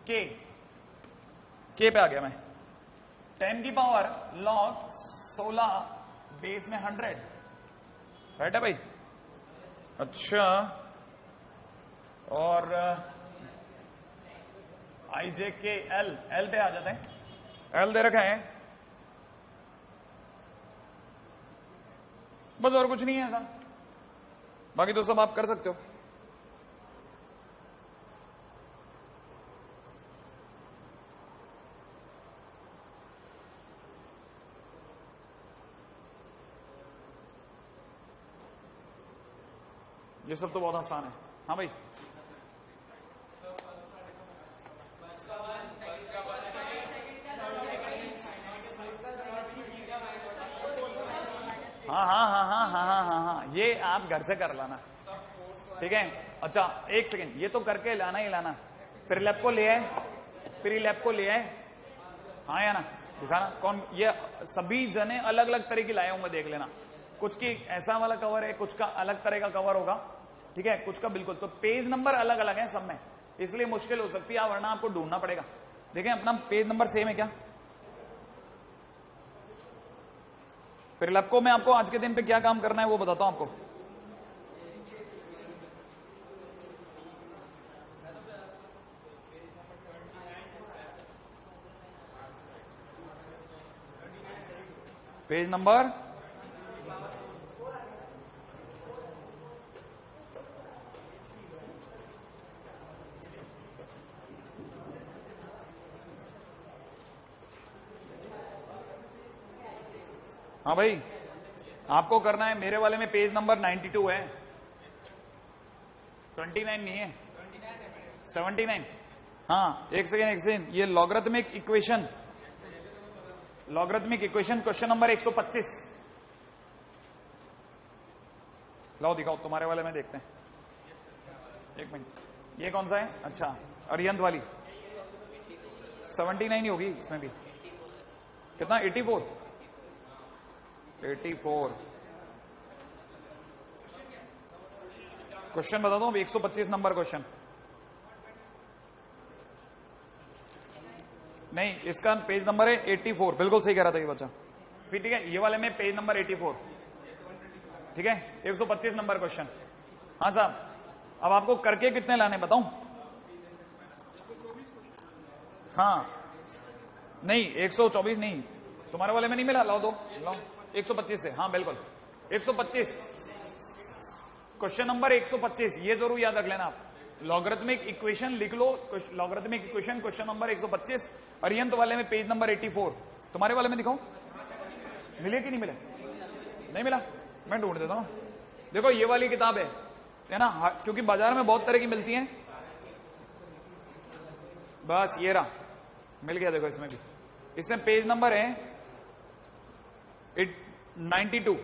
के पे आ गया मैं, 10 की पावर लॉग 16 बेस में 100। राइट है भाई। अच्छा, और आई जे के एल पे आ जाते हैं। एल दे रखा है, बस और कुछ नहीं है ऐसा, बाकी तो सब आप कर सकते हो। ये सब तो बहुत आसान है। हाँ भाई, हाँ, ये आप घर से कर लाना। ठीक है, अच्छा एक सेकेंड, ये तो करके लाना ही लाना। प्रीलैब को ले आए, हाँ या ना, दिखाना कौन। ये सभी जने अलग अलग तरह की लाए होंगे, देख लेना। कुछ की ऐसा वाला कवर है, कुछ का अलग तरह का कवर होगा। ठीक है, कुछ का बिल्कुल। तो पेज नंबर अलग अलग है सब में, इसलिए मुश्किल हो सकती है, वरना आपको ढूंढना पड़ेगा। देखें अपना पेज नंबर सेम है क्या? प्रीलैब को मैं आपको आज के दिन पे क्या काम करना है वो बताता हूं आपको। पेज नंबर हाँ भाई, आपको करना है, मेरे वाले में पेज नंबर 92 है, 29 नहीं है, 79। हाँ एक सेकेंड, ये लॉगरिथमिक इक्वेशन क्वेश्चन नंबर 125। लाओ दिखाओ, तुम्हारे वाले में देखते हैं। एक मिनट, ये कौन सा है? अच्छा, अरिहंत वाली 79 ही होगी इसमें भी। कितना? 84। क्वेश्चन बता दो, 125 नंबर क्वेश्चन। नहीं, इसका पेज नंबर है 84। बिल्कुल सही कह रहा था ये बच्चा। फिर ठीक है, ये वाले में पेज नंबर 84। ठीक है, 125 नंबर क्वेश्चन। हाँ साहब, अब आपको करके कितने लाने बताऊं? हाँ नहीं, 124 नहीं, तुम्हारे वाले में नहीं मिला। लाओ दो, लाओ 125 से। हाँ बिल्कुल 125, क्वेश्चन नंबर 125, ये जरूर याद रख लेना आप। लॉगरिथमिक इक्वेशन लिख लो, logarithmic equation question number 125, Arihant वाले में पेज नंबर 84। तुम्हारे वाले में दिखाओ, मिले कि नहीं मिले? नहीं मिला, मैं ढूंढ देता हूं। देखो ये वाली किताब है ना, क्योंकि बाजार में बहुत तरह की मिलती हैं। बस ये रहा, मिल गया। देखो इसमें भी, इसमें पेज नंबर है 92,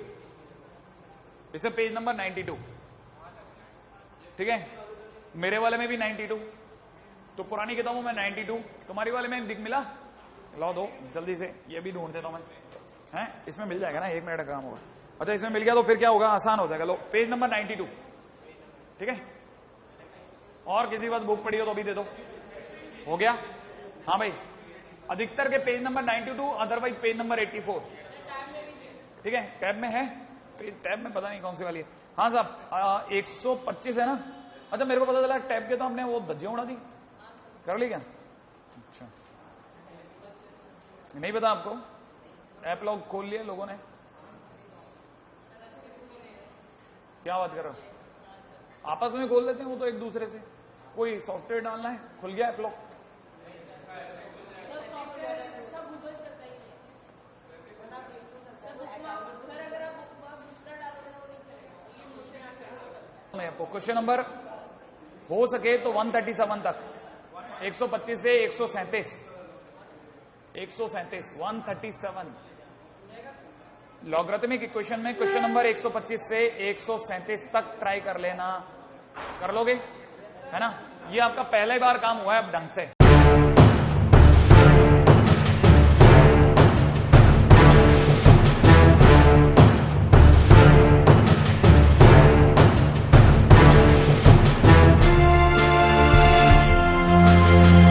इसमें पेज नंबर 92, ठीक है। मेरे वाले में भी 92, तो पुरानी किताबों में 92, तुम्हारी वाले में दिख मिला? लो दो जल्दी से, ये भी ढूंढ देता हूं मैं, हैं इसमें मिल जाएगा ना, 1 मिनट का काम होगा। अच्छा इसमें मिल गया तो फिर क्या होगा, आसान हो जाएगा। लो पेज नंबर 92, ठीक है। और किसी बात बुक पढ़ी हो तो भी दे दो, हो गया? हाँ भाई, अधिकतर के page number 92, otherwise page number 84, ठीक है। टैब में है, टैब में पता नहीं कौन सी वाली है। हाँ साहब 125 है ना। अच्छा मेरे को पता चला टैब के तो हमने वो धज्जियां उड़ा दी, कर ली क्या? अच्छा नहीं पता आपको? ऐप लॉग खोल लिया लोगों ने? क्या बात कर रहे हो? आपस में खोल लेते हैं वो तो एक दूसरे से, कोई सॉफ्टवेयर डालना है, खुल गया ऐप लॉग। क्वेश्चन नंबर हो सके तो 137 तक, 125 से 137, 137 लॉगरिथमिक इक्वेशन में क्वेश्चन नंबर 125 से 137 तक ट्राई कर लेना, कर लोगे है ना। ये आपका पहले बार काम हुआ है अब ढंग से,